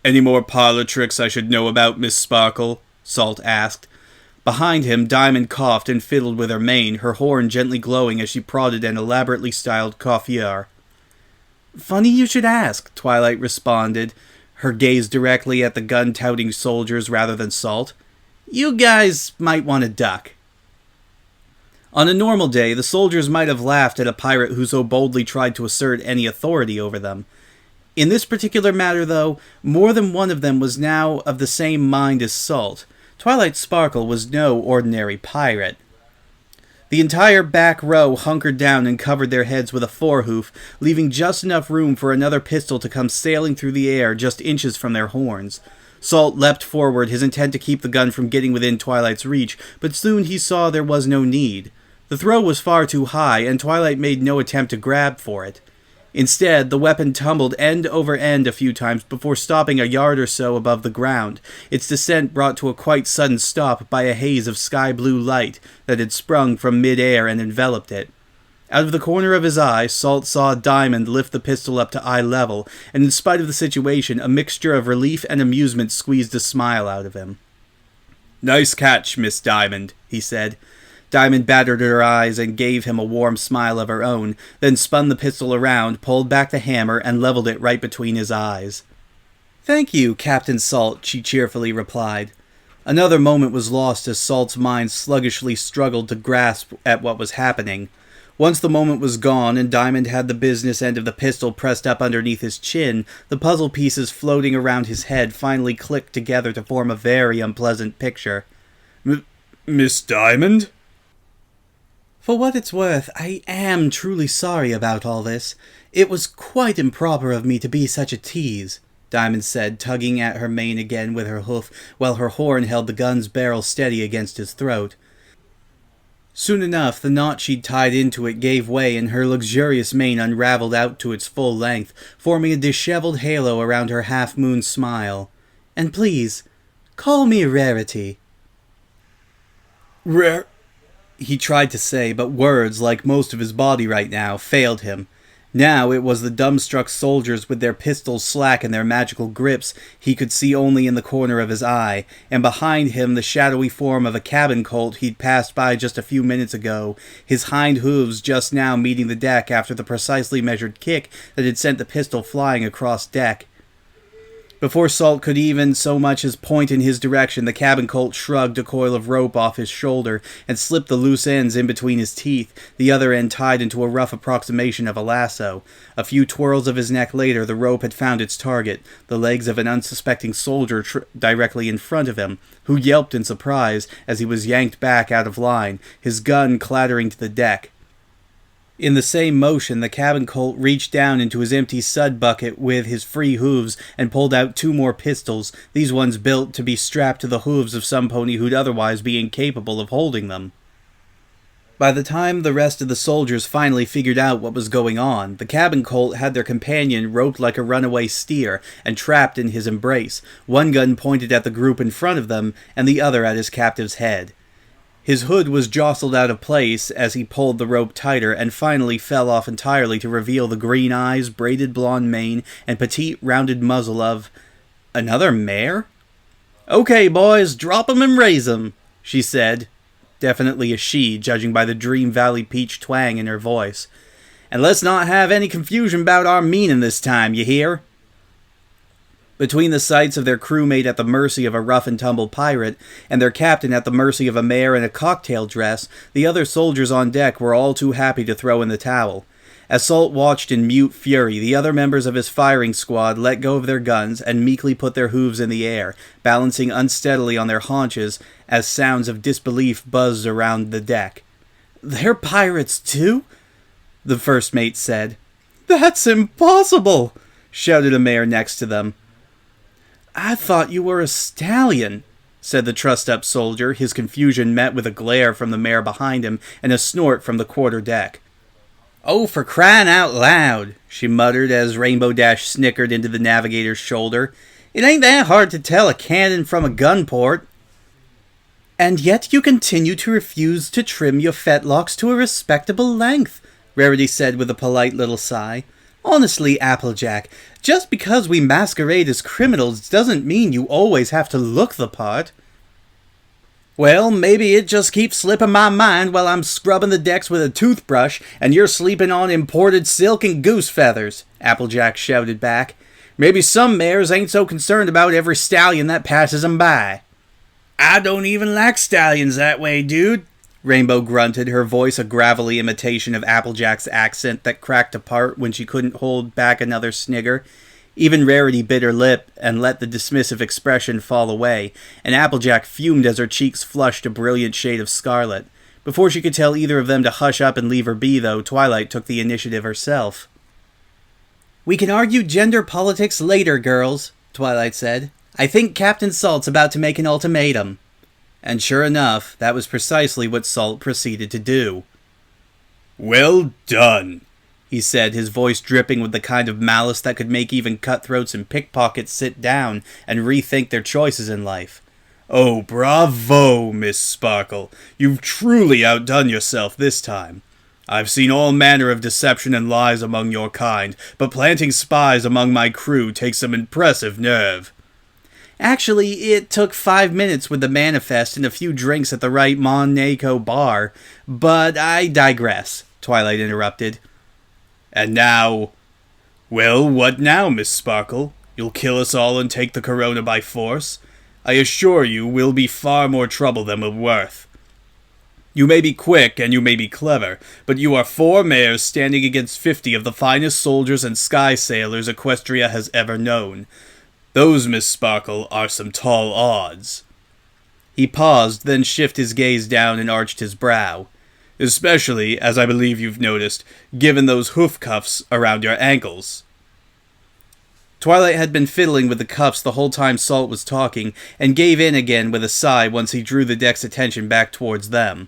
"Any more parlor tricks I should know about, Miss Sparkle?" Salt asked. Behind him, Diamond coughed and fiddled with her mane, her horn gently glowing as she prodded an elaborately styled coiffure. "Funny you should ask," Twilight responded, her gaze directly at the gun-touting soldiers rather than Salt. "You guys might want to duck." On a normal day, the soldiers might have laughed at a pirate who so boldly tried to assert any authority over them. In this particular matter, though, more than one of them was now of the same mind as Salt. Twilight Sparkle was no ordinary pirate. The entire back row hunkered down and covered their heads with a forehoof, leaving just enough room for another pistol to come sailing through the air just inches from their horns. Salt leapt forward, his intent to keep the gun from getting within Twilight's reach, but soon he saw there was no need. The throw was far too high, and Twilight made no attempt to grab for it. Instead, the weapon tumbled end over end a few times before stopping a yard or so above the ground, its descent brought to a quite sudden stop by a haze of sky-blue light that had sprung from mid-air and enveloped it. Out of the corner of his eye, Salt saw Diamond lift the pistol up to eye level, and in spite of the situation, a mixture of relief and amusement squeezed a smile out of him. "Nice catch, Miss Diamond," he said. Diamond battered her eyes and gave him a warm smile of her own, then spun the pistol around, pulled back the hammer, and leveled it right between his eyes. "Thank you, Captain Salt," she cheerfully replied. Another moment was lost as Salt's mind sluggishly struggled to grasp at what was happening. Once the moment was gone and Diamond had the business end of the pistol pressed up underneath his chin, the puzzle pieces floating around his head finally clicked together to form a very unpleasant picture. "Miss Diamond?" "For what it's worth, I am truly sorry about all this. It was quite improper of me to be such a tease," Diamond said, tugging at her mane again with her hoof, while her horn held the gun's barrel steady against his throat. Soon enough, the knot she'd tied into it gave way, and her luxurious mane unraveled out to its full length, forming a disheveled halo around her half-moon smile. "And please, call me Rarity." "Rare..." he tried to say, but words, like most of his body right now, failed him. Now it was the dumbstruck soldiers with their pistols slack in their magical grips he could see only in the corner of his eye, and behind him the shadowy form of a cabin colt he'd passed by just a few minutes ago, his hind hooves just now meeting the deck after the precisely measured kick that had sent the pistol flying across deck. Before Salt could even so much as point in his direction, the cabin colt shrugged a coil of rope off his shoulder and slipped the loose ends in between his teeth, the other end tied into a rough approximation of a lasso. A few twirls of his neck later, the rope had found its target, the legs of an unsuspecting soldier directly in front of him, who yelped in surprise as he was yanked back out of line, his gun clattering to the deck. In the same motion, the cabin colt reached down into his empty sud bucket with his free hooves and pulled out 2 more pistols, these ones built to be strapped to the hooves of some pony who'd otherwise be incapable of holding them. By the time the rest of the soldiers finally figured out what was going on, the cabin colt had their companion roped like a runaway steer and trapped in his embrace, one gun pointed at the group in front of them and the other at his captive's head. His hood was jostled out of place as he pulled the rope tighter and finally fell off entirely to reveal the green eyes, braided blonde mane, and petite rounded muzzle of... another mare? "Okay, boys, drop 'em and raise 'em," she said. Definitely a she, judging by the Dream Valley Peach twang in her voice. "And let's not have any confusion about our meaning this time, you hear?" Between the sights of their crewmate at the mercy of a rough-and-tumble pirate, and their captain at the mercy of a mare in a cocktail dress, the other soldiers on deck were all too happy to throw in the towel. As Salt watched in mute fury, the other members of his firing squad let go of their guns and meekly put their hooves in the air, balancing unsteadily on their haunches as sounds of disbelief buzzed around the deck. "They're pirates too?" the first mate said. "That's impossible!" shouted a mare next to them. "I thought you were a stallion," said the trussed-up soldier, his confusion met with a glare from the mare behind him and a snort from the quarter-deck. "Oh, for crying out loud," she muttered as Rainbow Dash snickered into the navigator's shoulder. "It ain't that hard to tell a cannon from a gun port." "And yet you continue to refuse to trim your fetlocks to a respectable length," Rarity said with a polite little sigh. "Honestly, Applejack, just because we masquerade as criminals doesn't mean you always have to look the part." "Well, maybe it just keeps slipping my mind while I'm scrubbing the decks with a toothbrush and you're sleeping on imported silk and goose feathers," Applejack shouted back. "Maybe some mares ain't so concerned about every stallion that passes 'em by." "I don't even like stallions that way, dude," Rainbow grunted, her voice a gravelly imitation of Applejack's accent that cracked apart when she couldn't hold back another snigger. Even Rarity bit her lip and let the dismissive expression fall away, and Applejack fumed as her cheeks flushed a brilliant shade of scarlet. Before she could tell either of them to hush up and leave her be, though, Twilight took the initiative herself. "We can argue gender politics later, girls," Twilight said. "I think Captain Salt's about to make an ultimatum." And sure enough, that was precisely what Salt proceeded to do. "Well done," he said, his voice dripping with the kind of malice that could make even cutthroats and pickpockets sit down and rethink their choices in life. "Oh, bravo, Miss Sparkle. You've truly outdone yourself this time. I've seen all manner of deception and lies among your kind, but planting spies among my crew takes some impressive nerve." "Actually, it took 5 minutes with the manifest and a few drinks at the right Monaco bar, but I digress," Twilight interrupted. "And now..." "Well, what now, Miss Sparkle? You'll kill us all and take the corona by force? I assure you we'll be far more trouble than we're worth. You may be quick and you may be clever, but you are 4 mares standing against 50 of the finest soldiers and sky sailors Equestria has ever known. Those, Miss Sparkle, are some tall odds." He paused, then shifted his gaze down and arched his brow. "Especially, as I believe you've noticed, given those hoof cuffs around your ankles." Twilight had been fiddling with the cuffs the whole time Salt was talking, and gave in again with a sigh once he drew the deck's attention back towards them.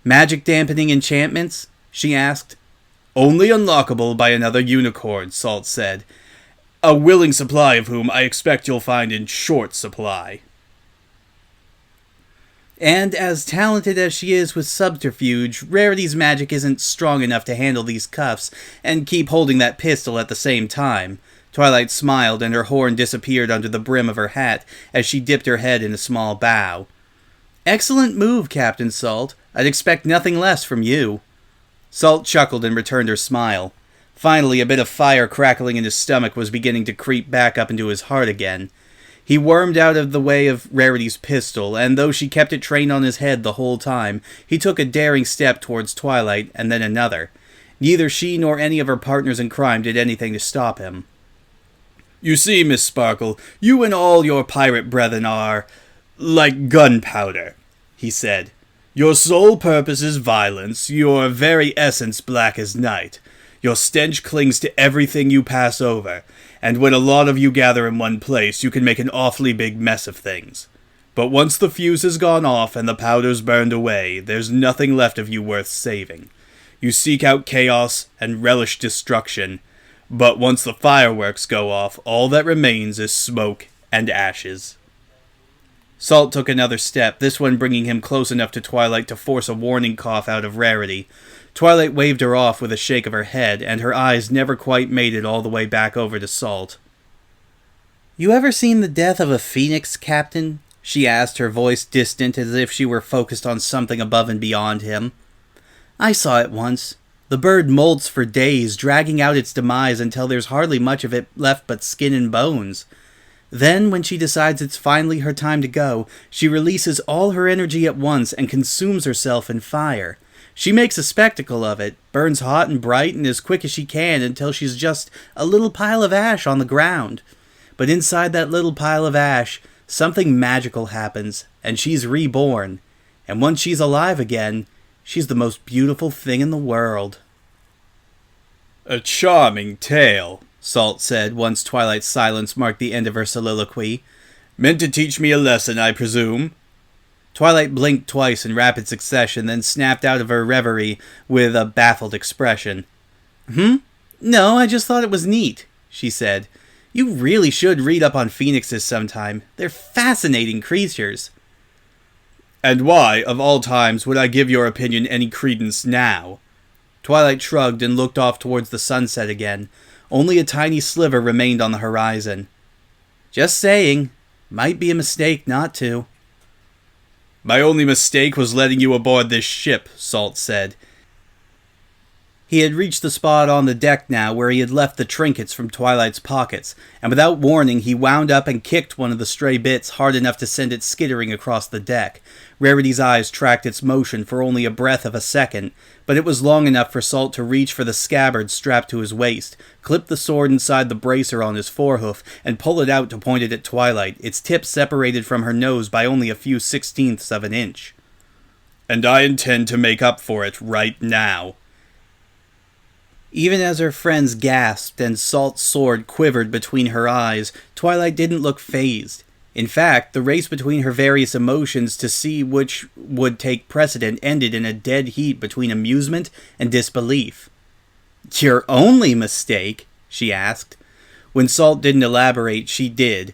"Magic dampening enchantments?" she asked. "Only unlockable by another unicorn," Salt said. "A willing supply of whom I expect you'll find in short supply." "And as talented as she is with subterfuge, Rarity's magic isn't strong enough to handle these cuffs and keep holding that pistol at the same time." Twilight smiled, and her horn disappeared under the brim of her hat as she dipped her head in a small bow. "Excellent move, Captain Salt. I'd expect nothing less from you." Salt chuckled and returned her smile. Finally, a bit of fire crackling in his stomach was beginning to creep back up into his heart again. He wormed out of the way of Rarity's pistol, and though she kept it trained on his head the whole time, he took a daring step towards Twilight, and then another. Neither she nor any of her partners in crime did anything to stop him. "You see, Miss Sparkle, you and all your pirate brethren are like gunpowder," he said. "Your sole purpose is violence, your very essence black as night. Your stench clings to everything you pass over, and when a lot of you gather in one place, you can make an awfully big mess of things. But once the fuse has gone off and the powder's burned away, there's nothing left of you worth saving. You seek out chaos and relish destruction, but once the fireworks go off, all that remains is smoke and ashes." Salt took another step, this one bringing him close enough to Twilight to force a warning cough out of Rarity. Twilight waved her off with a shake of her head, and her eyes never quite made it all the way back over to Salt. "You ever seen the death of a phoenix, Captain?" she asked, her voice distant as if she were focused on something above and beyond him. "I saw it once. The bird molts for days, dragging out its demise until there's hardly much of it left but skin and bones. Then, when she decides it's finally her time to go, she releases all her energy at once and consumes herself in fire. She makes a spectacle of it, burns hot and bright and as quick as she can until she's just a little pile of ash on the ground. But inside that little pile of ash, something magical happens, and she's reborn. And once she's alive again, she's the most beautiful thing in the world." "A charming tale," Salt said, once Twilight's silence marked the end of her soliloquy. "Meant to teach me a lesson, I presume?" Twilight blinked twice in rapid succession, then snapped out of her reverie with a baffled expression. "No, I just thought it was neat," she said. "You really should read up on phoenixes sometime. They're fascinating creatures." "And why, of all times, would I give your opinion any credence now?" Twilight shrugged and looked off towards the sunset again. Only a tiny sliver remained on the horizon. "Just saying. Might be a mistake not to." "My only mistake was letting you aboard this ship," Salt said. He had reached the spot on the deck now where he had left the trinkets from Twilight's pockets, and without warning he wound up and kicked one of the stray bits hard enough to send it skittering across the deck. Rarity's eyes tracked its motion for only a breath of a second, but it was long enough for Salt to reach for the scabbard strapped to his waist, clip the sword inside the bracer on his forehoof, and pull it out to point it at Twilight, its tip separated from her nose by only a few 16ths of an inch. and I intend to make up for it right now." Even as her friends gasped and Salt's sword quivered between her eyes, Twilight didn't look fazed. In fact, the race between her various emotions to see which would take precedent ended in a dead heat between amusement and disbelief. "Your only mistake?" she asked. When Salt didn't elaborate, she did.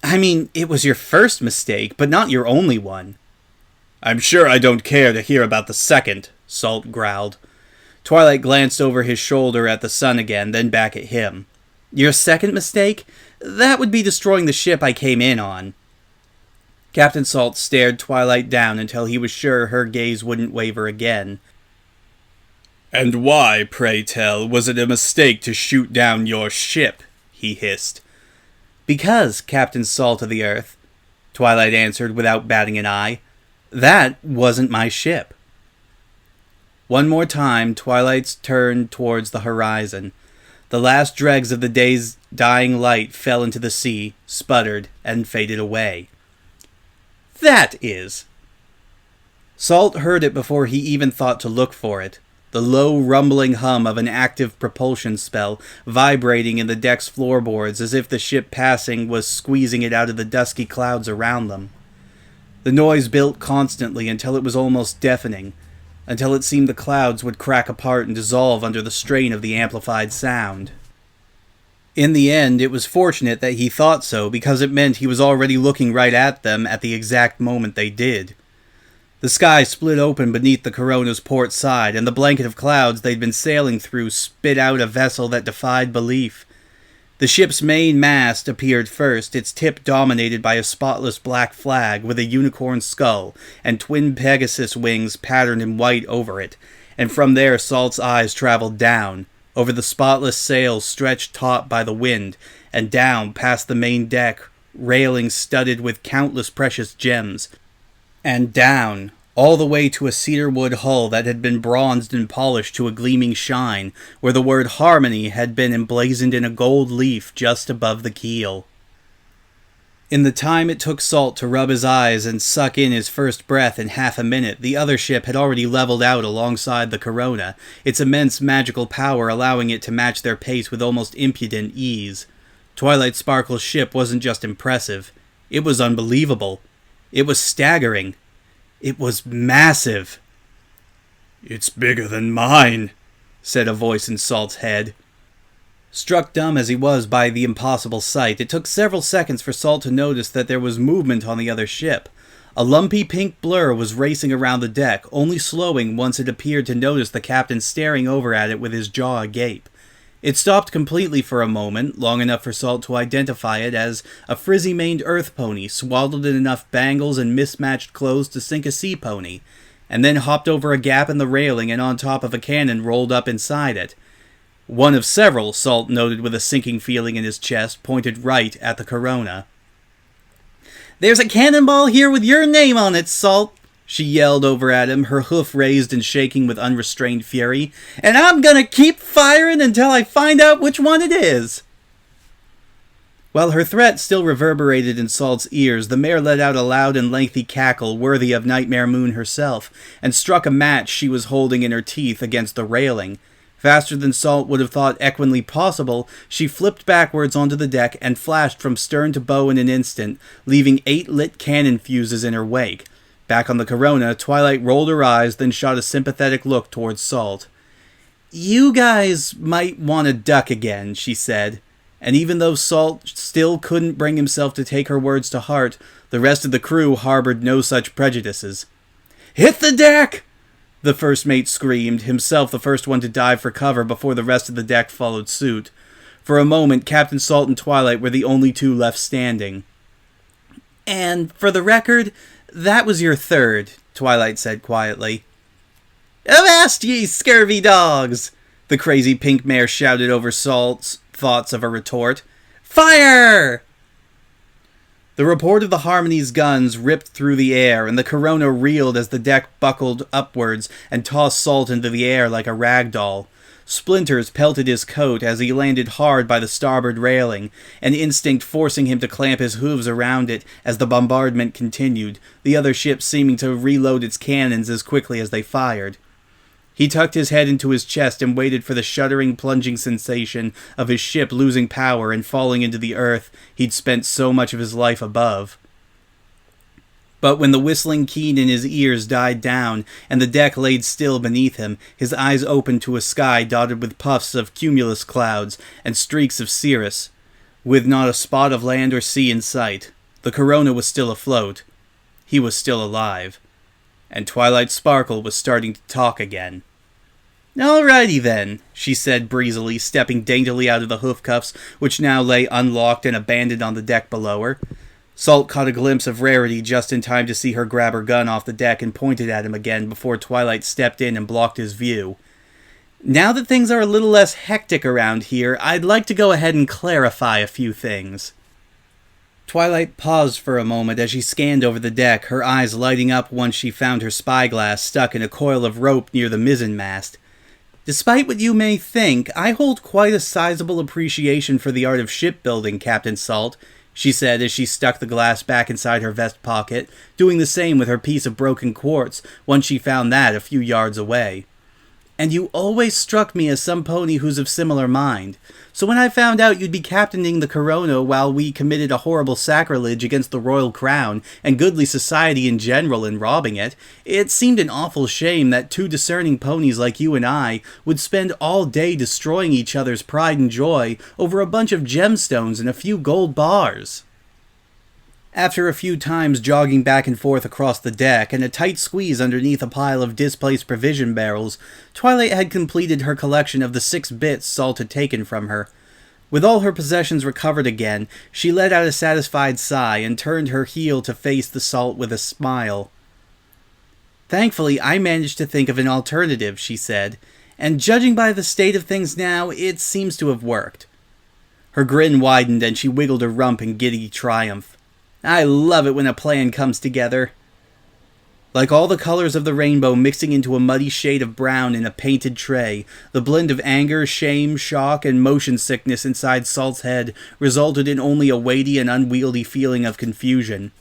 "I mean, it was your first mistake, but not your only one." "I'm sure I don't care to hear about the second," Salt growled. Twilight glanced over his shoulder at the sun again, then back at him. "Your second mistake? That would be destroying the ship I came in on." Captain Salt stared Twilight down until he was sure her gaze wouldn't waver again. "And why, pray tell, was it a mistake to shoot down your ship?" he hissed. "Because, Captain Salt of the Earth," Twilight answered without batting an eye, "that wasn't my ship." One more time, Twilight turned towards the horizon. The last dregs of the day's dying light fell into the sea, sputtered, and faded away. "That is." Salt heard it before he even thought to look for it. The low, rumbling hum of an active propulsion spell, vibrating in the deck's floorboards as if the ship passing was squeezing it out of the dusky clouds around them. The noise built constantly until it was almost deafening, until it seemed the clouds would crack apart and dissolve under the strain of the amplified sound. In the end, it was fortunate that he thought so, because it meant he was already looking right at them at the exact moment they did. The sky split open beneath the Corona's port side, and the blanket of clouds they'd been sailing through spit out a vessel that defied belief. The ship's main mast appeared first, its tip dominated by a spotless black flag with a unicorn skull and twin Pegasus wings patterned in white over it, and from there Salt's eyes traveled down, over the spotless sails stretched taut by the wind, and down past the main deck, railings studded with countless precious gems, and down, all the way to a cedarwood hull that had been bronzed and polished to a gleaming shine, where the word Harmony had been emblazoned in a gold leaf just above the keel. In the time it took Salt to rub his eyes and suck in his first breath in half a minute, the other ship had already leveled out alongside the Corona, its immense magical power allowing it to match their pace with almost impudent ease. Twilight Sparkle's ship wasn't just impressive, it was unbelievable. It was staggering. It was massive. "It's bigger than mine," said a voice in Salt's head. Struck dumb as he was by the impossible sight, it took several seconds for Salt to notice that there was movement on the other ship. A lumpy pink blur was racing around the deck, only slowing once it appeared to notice the captain staring over at it with his jaw agape. It stopped completely for a moment, long enough for Salt to identify it as a frizzy-maned earth pony swaddled in enough bangles and mismatched clothes to sink a sea pony, and then hopped over a gap in the railing and on top of a cannon rolled up inside it. One of several, Salt noted with a sinking feeling in his chest, pointed right at the Corona. "There's a cannonball here with your name on it, Salt!" she yelled over at him, her hoof raised and shaking with unrestrained fury. "And I'm gonna keep firing until I find out which one it is!" While her threat still reverberated in Salt's ears, the mare let out a loud and lengthy cackle worthy of Nightmare Moon herself, and struck a match she was holding in her teeth against the railing. Faster than Salt would have thought equinly possible, she flipped backwards onto the deck and flashed from stern to bow in an instant, leaving 8 lit cannon fuses in her wake. Back on the Corona, Twilight rolled her eyes, then shot a sympathetic look towards Salt. "You guys might want to duck again," she said, and even though Salt still couldn't bring himself to take her words to heart, the rest of the crew harbored no such prejudices. "Hit the deck!" the first mate screamed, himself the first one to dive for cover before the rest of the deck followed suit. For a moment, Captain Salt and Twilight were the only two left standing. "And, for the record, that was your third," Twilight said quietly. "Avast ye, scurvy dogs!" the crazy pink mare shouted over Salt's thoughts of a retort. "Fire!" The report of the Harmony's guns ripped through the air, and the Corona reeled as the deck buckled upwards and tossed Salt into the air like a rag doll. Splinters pelted his coat as he landed hard by the starboard railing, an instinct forcing him to clamp his hooves around it as the bombardment continued, the other ship seeming to reload its cannons as quickly as they fired. He tucked his head into his chest and waited for the shuddering, plunging sensation of his ship losing power and falling into the earth he'd spent so much of his life above. But when the whistling keen in his ears died down, and the deck laid still beneath him, his eyes opened to a sky dotted with puffs of cumulus clouds and streaks of cirrus, with not a spot of land or sea in sight. The Corona was still afloat. He was still alive. And Twilight Sparkle was starting to talk again. "Alrighty then," she said breezily, stepping daintily out of the hoof cuffs, which now lay unlocked and abandoned on the deck below her. Salt caught a glimpse of Rarity just in time to see her grab her gun off the deck and point it at him again before Twilight stepped in and blocked his view. "Now that things are a little less hectic around here, I'd like to go ahead and clarify a few things." Twilight paused for a moment as she scanned over the deck, her eyes lighting up once she found her spyglass stuck in a coil of rope near the mizzenmast. "Despite what you may think, I hold quite a sizable appreciation for the art of shipbuilding, Captain Salt," she said as she stuck the glass back inside her vest pocket, doing the same with her piece of broken quartz once she found that a few yards away. "And you always struck me as some pony who's of similar mind. So when I found out you'd be captaining the Corona while we committed a horrible sacrilege against the royal crown and goodly society in general in robbing it, it seemed an awful shame that two discerning ponies like you and I would spend all day destroying each other's pride and joy over a bunch of gemstones and a few gold bars." After a few times jogging back and forth across the deck and a tight squeeze underneath a pile of displaced provision barrels, Twilight had completed her collection of the 6 bits Salt had taken from her. With all her possessions recovered again, she let out a satisfied sigh and turned her heel to face the Salt with a smile. "Thankfully, I managed to think of an alternative," she said, "and judging by the state of things now, it seems to have worked." Her grin widened and she wiggled her rump in giddy triumph. "I love it when a plan comes together." Like all the colors of the rainbow mixing into a muddy shade of brown in a painted tray, the blend of anger, shame, shock, and motion sickness inside Salt's head resulted in only a weighty and unwieldy feeling of confusion.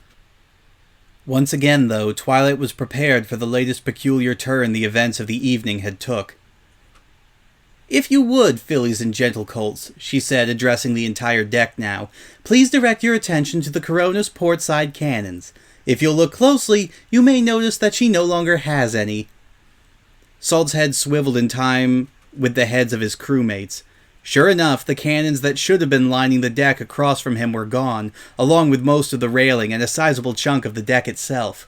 Once again, though, Twilight was prepared for the latest peculiar turn the events of the evening had took. "If you would, fillies and gentle colts," she said, addressing the entire deck now, "please direct your attention to the Corona's port side cannons. If you'll look closely, you may notice that she no longer has any." Salt's head swiveled in time with the heads of his crewmates. Sure enough, the cannons that should have been lining the deck across from him were gone, along with most of the railing and a sizable chunk of the deck itself.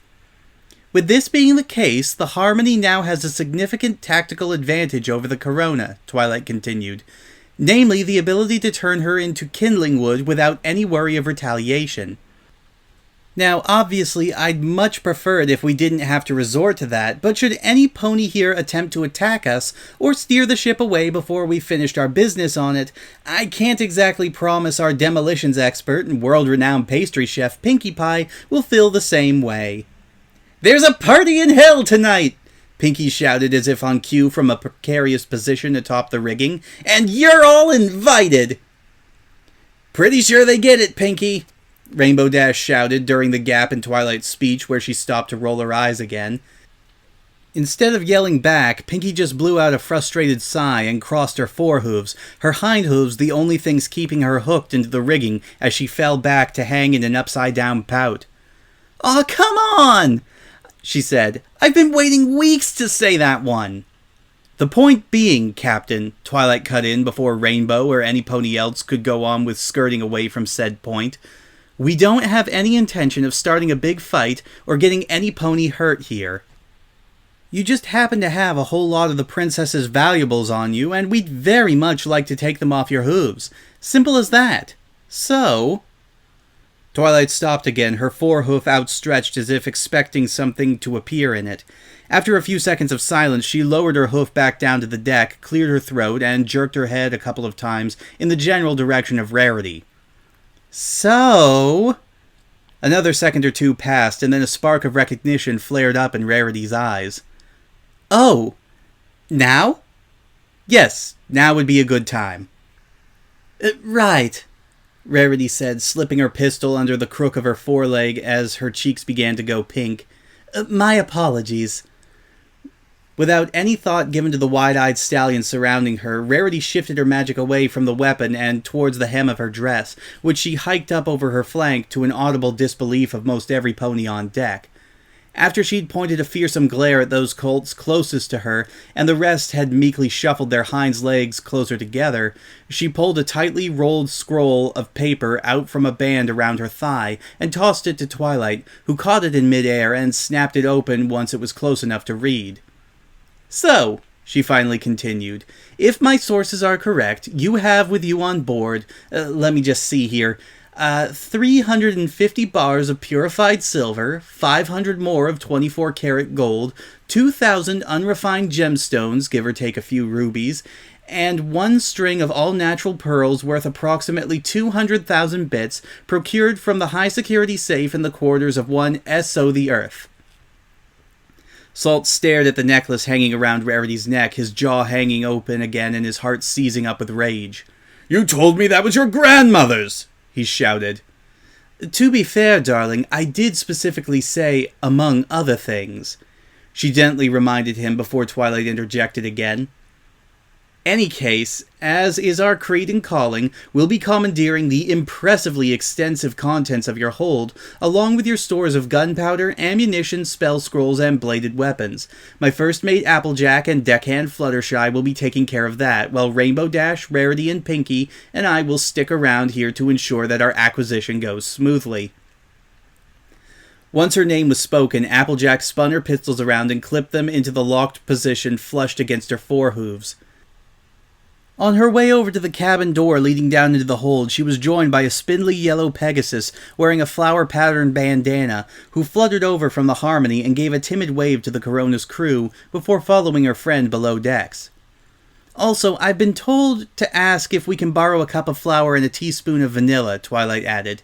"With this being the case, the Harmony now has a significant tactical advantage over the Corona," Twilight continued. "Namely, the ability to turn her into kindling wood without any worry of retaliation. Now, obviously, I'd much prefer it if we didn't have to resort to that, but should any pony here attempt to attack us, or steer the ship away before we finished our business on it, I can't exactly promise our demolitions expert and world-renowned pastry chef Pinkie Pie will feel the same way." "There's a party in hell tonight!" Pinkie shouted as if on cue from a precarious position atop the rigging. "And you're all invited!" "Pretty sure they get it, Pinkie," Rainbow Dash shouted during the gap in Twilight's speech where she stopped to roll her eyes again. Instead of yelling back, Pinkie just blew out a frustrated sigh and crossed her forehooves, her hind hooves the only things keeping her hooked into the rigging as she fell back to hang in an upside-down pout. "Aw, come on!" she said. "I've been waiting weeks to say that one." "The point being, Captain," Twilight cut in before Rainbow or any pony else could go on with skirting away from said point, "we don't have any intention of starting a big fight or getting any pony hurt here. You just happen to have a whole lot of the princess's valuables on you, and we'd very much like to take them off your hooves. Simple as that. So..." Twilight stopped again, her forehoof outstretched as if expecting something to appear in it. After a few seconds of silence, she lowered her hoof back down to the deck, cleared her throat, and jerked her head a couple of times in the general direction of Rarity. "So..." Another second or two passed, and then a spark of recognition flared up in Rarity's eyes. "Oh, now?" Yes, now would be a good time. Right, Rarity said, slipping her pistol under the crook of her foreleg as her cheeks began to go pink. My apologies. Without any thought given to the wide-eyed stallion surrounding her, Rarity shifted her magic away from the weapon and towards the hem of her dress, which she hiked up over her flank to an audible disbelief of most every pony on deck. After she'd pointed a fearsome glare at those colts closest to her, and the rest had meekly shuffled their hind legs closer together, she pulled a tightly rolled scroll of paper out from a band around her thigh and tossed it to Twilight, who caught it in midair and snapped it open once it was close enough to read. So, she finally continued, if my sources are correct, you have with you on board, let me just see here, 350 bars of purified silver, 500 more of 24-karat gold, 2,000 unrefined gemstones, give or take a few rubies, and one string of all-natural pearls worth approximately 200,000 bits procured from the high-security safe in the quarters of one S.O. the Earth. Salt stared at the necklace hanging around Rarity's neck, his jaw hanging open again and his heart seizing up with rage. You told me that was your grandmother's! He shouted. To be fair, darling, I did specifically say, among other things. She gently reminded him before Twilight interjected again. Any case, as is our creed and calling, we'll be commandeering the impressively extensive contents of your hold, along with your stores of gunpowder, ammunition, spell scrolls, and bladed weapons. My first mate Applejack and deckhand Fluttershy will be taking care of that, while Rainbow Dash, Rarity, and Pinky and I will stick around here to ensure that our acquisition goes smoothly. Once her name was spoken, Applejack spun her pistols around and clipped them into the locked position flushed against her forehooves. On her way over to the cabin door leading down into the hold, she was joined by a spindly yellow Pegasus wearing a flower-patterned bandana, who fluttered over from the Harmony and gave a timid wave to the Corona's crew before following her friend below decks. Also, I've been told to ask if we can borrow a cup of flour and a teaspoon of vanilla, Twilight added.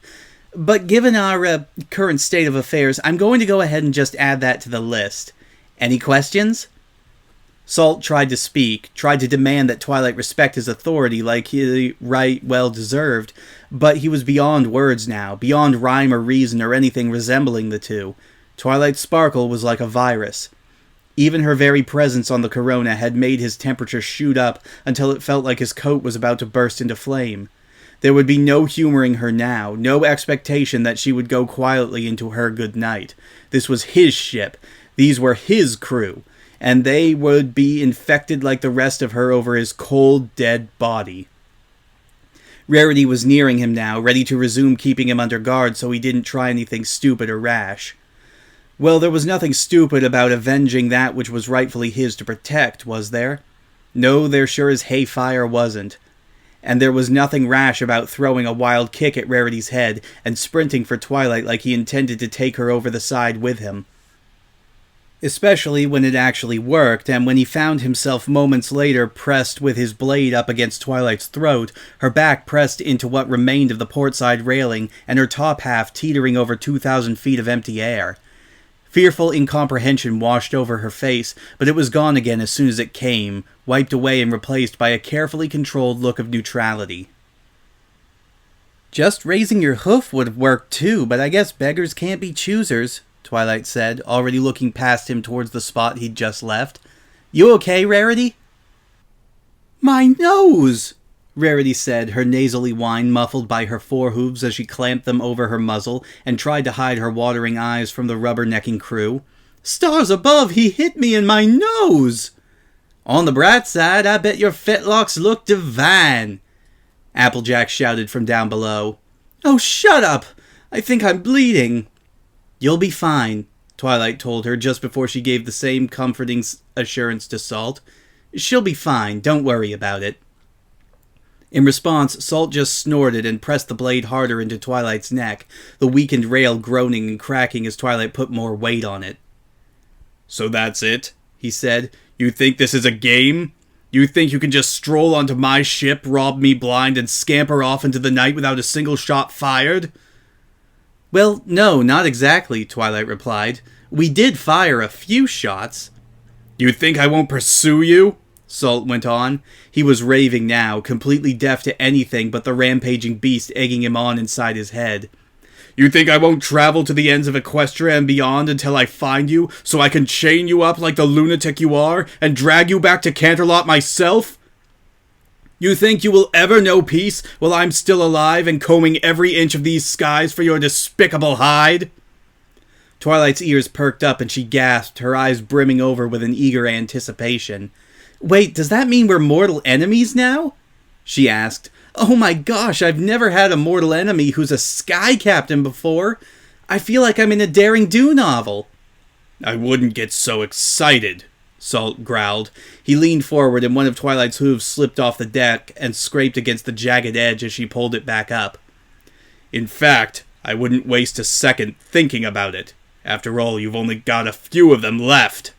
But given our current state of affairs, I'm going to go ahead and just add that to the list. Any questions? Salt tried to speak, tried to demand that Twilight respect his authority like he well deserved, but he was beyond words now, beyond rhyme or reason or anything resembling the two. Twilight's sparkle was like a virus. Even her very presence on the Corona had made his temperature shoot up until it felt like his coat was about to burst into flame. There would be no humoring her now, no expectation that she would go quietly into her good night. This was his ship. These were his crew. And they would be infected like the rest of her over his cold, dead body. Rarity was nearing him now, ready to resume keeping him under guard so he didn't try anything stupid or rash. Well, there was nothing stupid about avenging that which was rightfully his to protect, was there? No, there sure as hayfire wasn't. And there was nothing rash about throwing a wild kick at Rarity's head and sprinting for Twilight like he intended to take her over the side with him. Especially when it actually worked, and when he found himself moments later pressed with his blade up against Twilight's throat, her back pressed into what remained of the portside railing, and her top half teetering over 2,000 feet of empty air. Fearful incomprehension washed over her face, but it was gone again as soon as it came, wiped away and replaced by a carefully controlled look of neutrality. Just raising your hoof would have worked too, but I guess beggars can't be choosers, Twilight said, already looking past him towards the spot he'd just left. You okay, Rarity? My nose! Rarity said, her nasally whine muffled by her forehooves as she clamped them over her muzzle and tried to hide her watering eyes from the rubbernecking crew. Stars above, he hit me in my nose! On the bright side, I bet your fetlocks look divine! Applejack shouted from down below. Oh, shut up! I think I'm bleeding. You'll be fine, Twilight told her just before she gave the same comforting assurance to Salt. She'll be fine, don't worry about it. In response, Salt just snorted and pressed the blade harder into Twilight's neck, the weakened rail groaning and cracking as Twilight put more weight on it. So that's it, he said. You think this is a game? You think you can just stroll onto my ship, rob me blind, and scamper off into the night without a single shot fired? Well, no, not exactly, Twilight replied. We did fire a few shots. You think I won't pursue you? Salt went on. He was raving now, completely deaf to anything but the rampaging beast egging him on inside his head. "You think I won't travel to the ends of Equestria and beyond until I find you, so I can chain you up like the lunatic you are, and drag you back to Canterlot myself? You think you will ever know peace while I'm still alive and combing every inch of these skies for your despicable hide?" Twilight's ears perked up and she gasped, her eyes brimming over with an eager anticipation. "Wait, does that mean we're mortal enemies now?" she asked. "Oh my gosh, I've never had a mortal enemy who's a sky captain before. I feel like I'm in a Daring Do novel." "I wouldn't get so excited," Salt growled. He leaned forward and one of Twilight's hooves slipped off the deck and scraped against the jagged edge as she pulled it back up. "In fact, I wouldn't waste a second thinking about it. After all, you've only got a few of them left."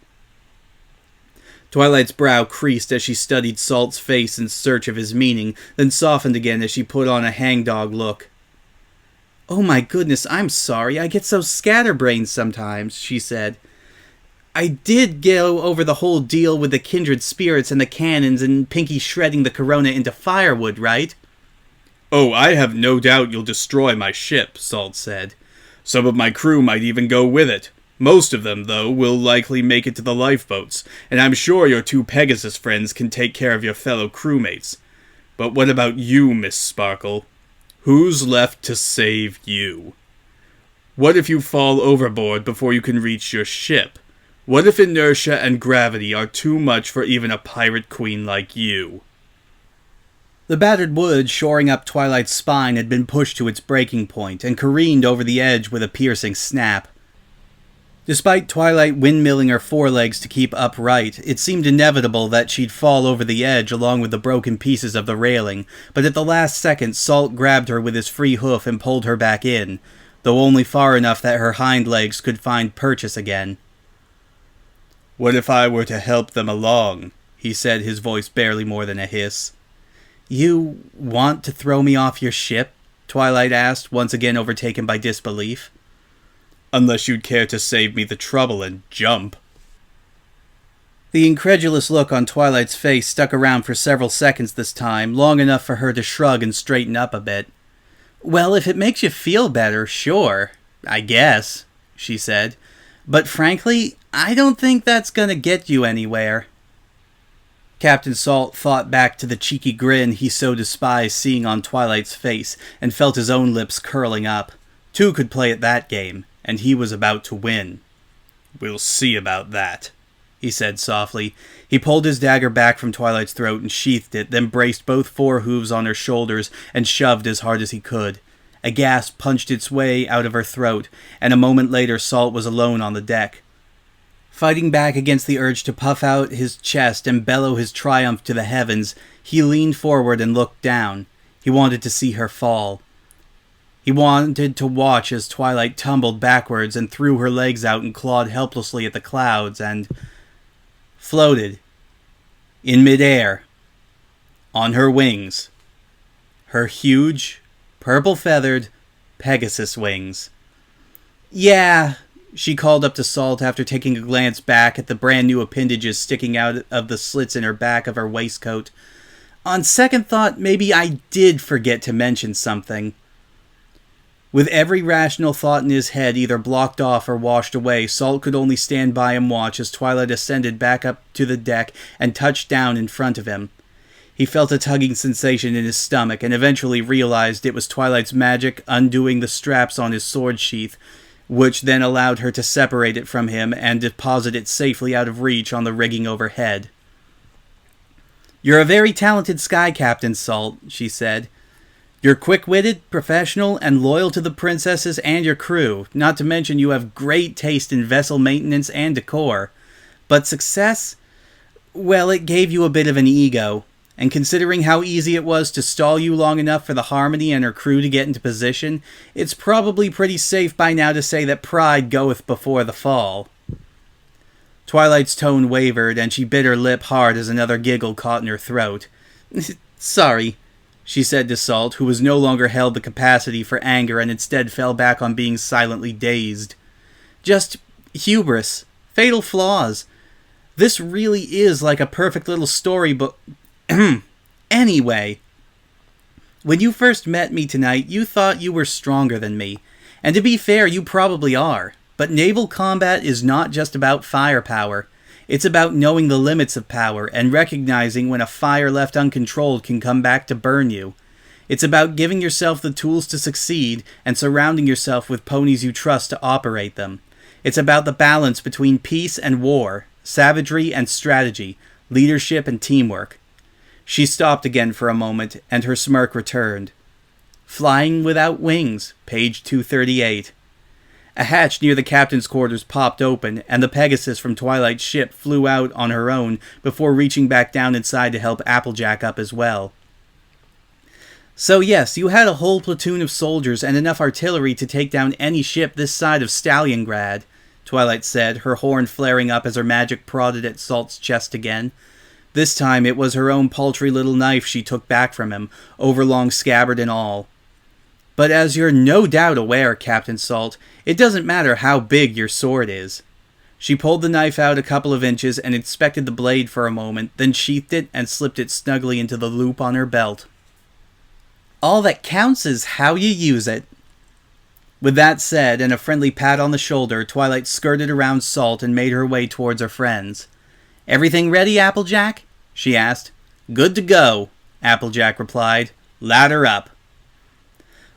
Twilight's brow creased as she studied Salt's face in search of his meaning, then softened again as she put on a hangdog look. "Oh my goodness, I'm sorry. I get so scatterbrained sometimes," she said. "I did go over the whole deal with the kindred spirits and the cannons and Pinky shredding the corona into firewood, right?" "Oh, I have no doubt you'll destroy my ship," Salt said. "Some of my crew might even go with it. Most of them, though, will likely make it to the lifeboats, and I'm sure your two Pegasus friends can take care of your fellow crewmates. But what about you, Miss Sparkle? Who's left to save you? What if you fall overboard before you can reach your ship? What if inertia and gravity are too much for even a pirate queen like you?" The battered wood shoring up Twilight's spine had been pushed to its breaking point and careened over the edge with a piercing snap. Despite Twilight windmilling her forelegs to keep upright, it seemed inevitable that she'd fall over the edge along with the broken pieces of the railing, but at the last second Salt grabbed her with his free hoof and pulled her back in, though only far enough that her hind legs could find purchase again. "What if I were to help them along?" he said, his voice barely more than a hiss. "You want to throw me off your ship?" Twilight asked, once again overtaken by disbelief. "Unless you'd care to save me the trouble and jump." The incredulous look on Twilight's face stuck around for several seconds this time, long enough for her to shrug and straighten up a bit. "Well, if it makes you feel better, sure, I guess," she said. "But frankly, I don't think that's gonna get you anywhere." Captain Salt thought back to the cheeky grin he so despised seeing on Twilight's face, and felt his own lips curling up. Two could play at that game, and he was about to win. "We'll see about that," he said softly. He pulled his dagger back from Twilight's throat and sheathed it, then braced both fore hooves on her shoulders and shoved as hard as he could. A gasp punched its way out of her throat, and a moment later Salt was alone on the deck. Fighting back against the urge to puff out his chest and bellow his triumph to the heavens, he leaned forward and looked down. He wanted to see her fall. He wanted to watch as Twilight tumbled backwards and threw her legs out and clawed helplessly at the clouds and floated in midair on her wings. Her huge, purple-feathered Pegasus wings. "Yeah," she called up to Salt after taking a glance back at the brand new appendages sticking out of the slits in her back of her waistcoat. "On second thought, maybe I did forget to mention something." With every rational thought in his head either blocked off or washed away, Salt could only stand by and watch as Twilight ascended back up to the deck and touched down in front of him. He felt a tugging sensation in his stomach and eventually realized it was Twilight's magic undoing the straps on his sword sheath, which then allowed her to separate it from him and deposit it safely out of reach on the rigging overhead. "You're a very talented sky captain, Salt," she said. "You're quick-witted, professional, and loyal to the princesses and your crew, not to mention you have great taste in vessel maintenance and decor. But success? Well, it gave you a bit of an ego. And considering how easy it was to stall you long enough for the Harmony and her crew to get into position, it's probably pretty safe by now to say that pride goeth before the fall." Twilight's tone wavered, and she bit her lip hard as another giggle caught in her throat. "Sorry," she said to Salt, who was no longer held the capacity for anger and instead fell back on being silently dazed. "Just hubris. Fatal flaws. This really is like a perfect little storybook. Anyway, when you first met me tonight, you thought you were stronger than me. And to be fair, you probably are. But naval combat is not just about firepower. It's about knowing the limits of power and recognizing when a fire left uncontrolled can come back to burn you. It's about giving yourself the tools to succeed and surrounding yourself with ponies you trust to operate them. It's about the balance between peace and war, savagery and strategy, leadership and teamwork. She stopped again for a moment, and her smirk returned. Flying Without Wings, page 238. A hatch near the captain's quarters popped open, and the Pegasus from Twilight's ship flew out on her own before reaching back down inside to help Applejack up as well. So yes, you had a whole platoon of soldiers and enough artillery to take down any ship this side of Stalliongrad, Twilight said, her horn flaring up as her magic prodded at Salt's chest again. This time it was her own paltry little knife she took back from him, overlong scabbard and all. But as you're no doubt aware, Captain Salt, it doesn't matter how big your sword is. She pulled the knife out a couple of inches and inspected the blade for a moment, then sheathed it and slipped it snugly into the loop on her belt. All that counts is how you use it. With that said, and a friendly pat on the shoulder, Twilight skirted around Salt and made her way towards her friends. Everything ready, Applejack? She asked. Good to go, Applejack replied. Ladder up.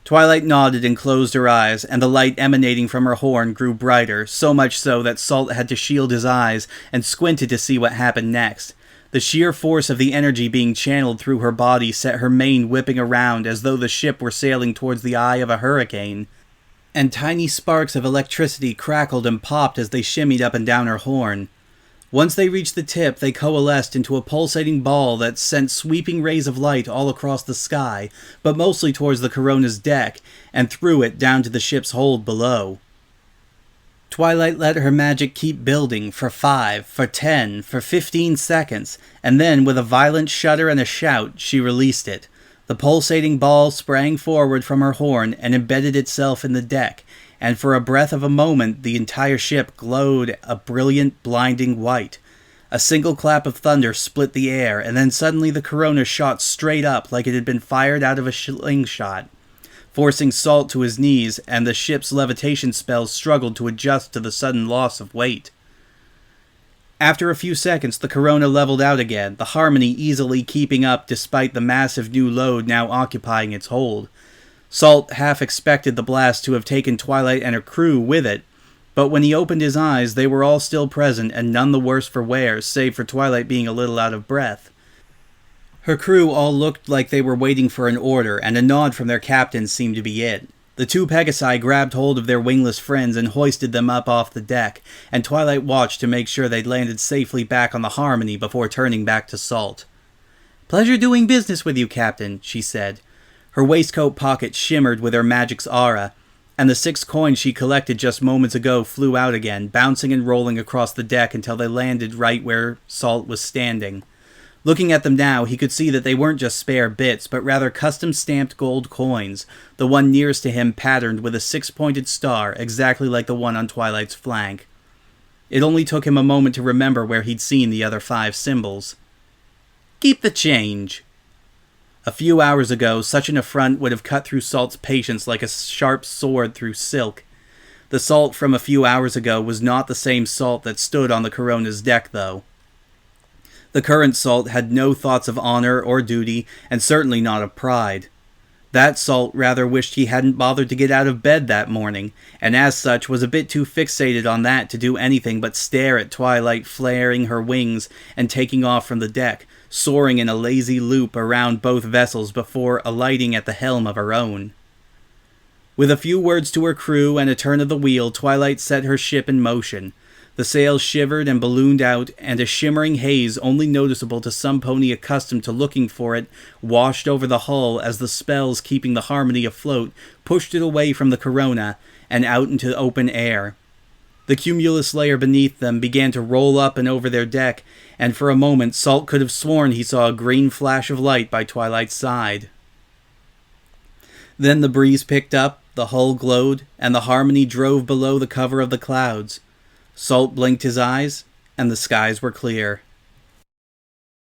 Twilight nodded and closed her eyes, and the light emanating from her horn grew brighter, so much so that Salt had to shield his eyes and squinted to see what happened next. The sheer force of the energy being channeled through her body set her mane whipping around as though the ship were sailing towards the eye of a hurricane. And tiny sparks of electricity crackled and popped as they shimmied up and down her horn. Once they reached the tip, they coalesced into a pulsating ball that sent sweeping rays of light all across the sky, but mostly towards the Corona's deck, and through it down to the ship's hold below. Twilight let her magic keep building for 5, for 10, for 15 seconds, and then, with a violent shudder and a shout, she released it. The pulsating ball sprang forward from her horn and embedded itself in the deck, and for a breath of a moment the entire ship glowed a brilliant, blinding white. A single clap of thunder split the air, and then suddenly the Corona shot straight up like it had been fired out of a slingshot, forcing Salt to his knees, and the ship's levitation spell struggled to adjust to the sudden loss of weight. After a few seconds, the Corona leveled out again, the Harmony easily keeping up despite the massive new load now occupying its hold. Salt half expected the blast to have taken Twilight and her crew with it, but when he opened his eyes, they were all still present and none the worse for wear, save for Twilight being a little out of breath. Her crew all looked like they were waiting for an order, and a nod from their captain seemed to be it. The two Pegasi grabbed hold of their wingless friends and hoisted them up off the deck, and Twilight watched to make sure they'd landed safely back on the Harmony before turning back to Salt. "Pleasure doing business with you, Captain," she said. Her waistcoat pocket shimmered with her magic's aura, and the 6 coins she collected just moments ago flew out again, bouncing and rolling across the deck until they landed right where Salt was standing. Looking at them now, he could see that they weren't just spare bits, but rather custom-stamped gold coins, the one nearest to him patterned with a 6-pointed star, exactly like the one on Twilight's flank. It only took him a moment to remember where he'd seen the other 5 symbols. "Keep the change." A few hours ago, such an affront would have cut through Salt's patience like a sharp sword through silk. The Salt from a few hours ago was not the same Salt that stood on the Corona's deck, though. The current Salt had no thoughts of honor or duty, and certainly not of pride. That Salt rather wished he hadn't bothered to get out of bed that morning, and as such was a bit too fixated on that to do anything but stare at Twilight flaring her wings and taking off from the deck, soaring in a lazy loop around both vessels before alighting at the helm of her own. With a few words to her crew and a turn of the wheel, Twilight set her ship in motion. The sails shivered and ballooned out, and a shimmering haze only noticeable to some pony accustomed to looking for it washed over the hull as the spells keeping the Harmony afloat pushed it away from the Corona and out into open air. The cumulus layer beneath them began to roll up and over their deck, and for a moment Salt could have sworn he saw a green flash of light by Twilight's side. Then the breeze picked up, the hull glowed, and the Harmony drove below the cover of the clouds. Salt blinked his eyes, and the skies were clear.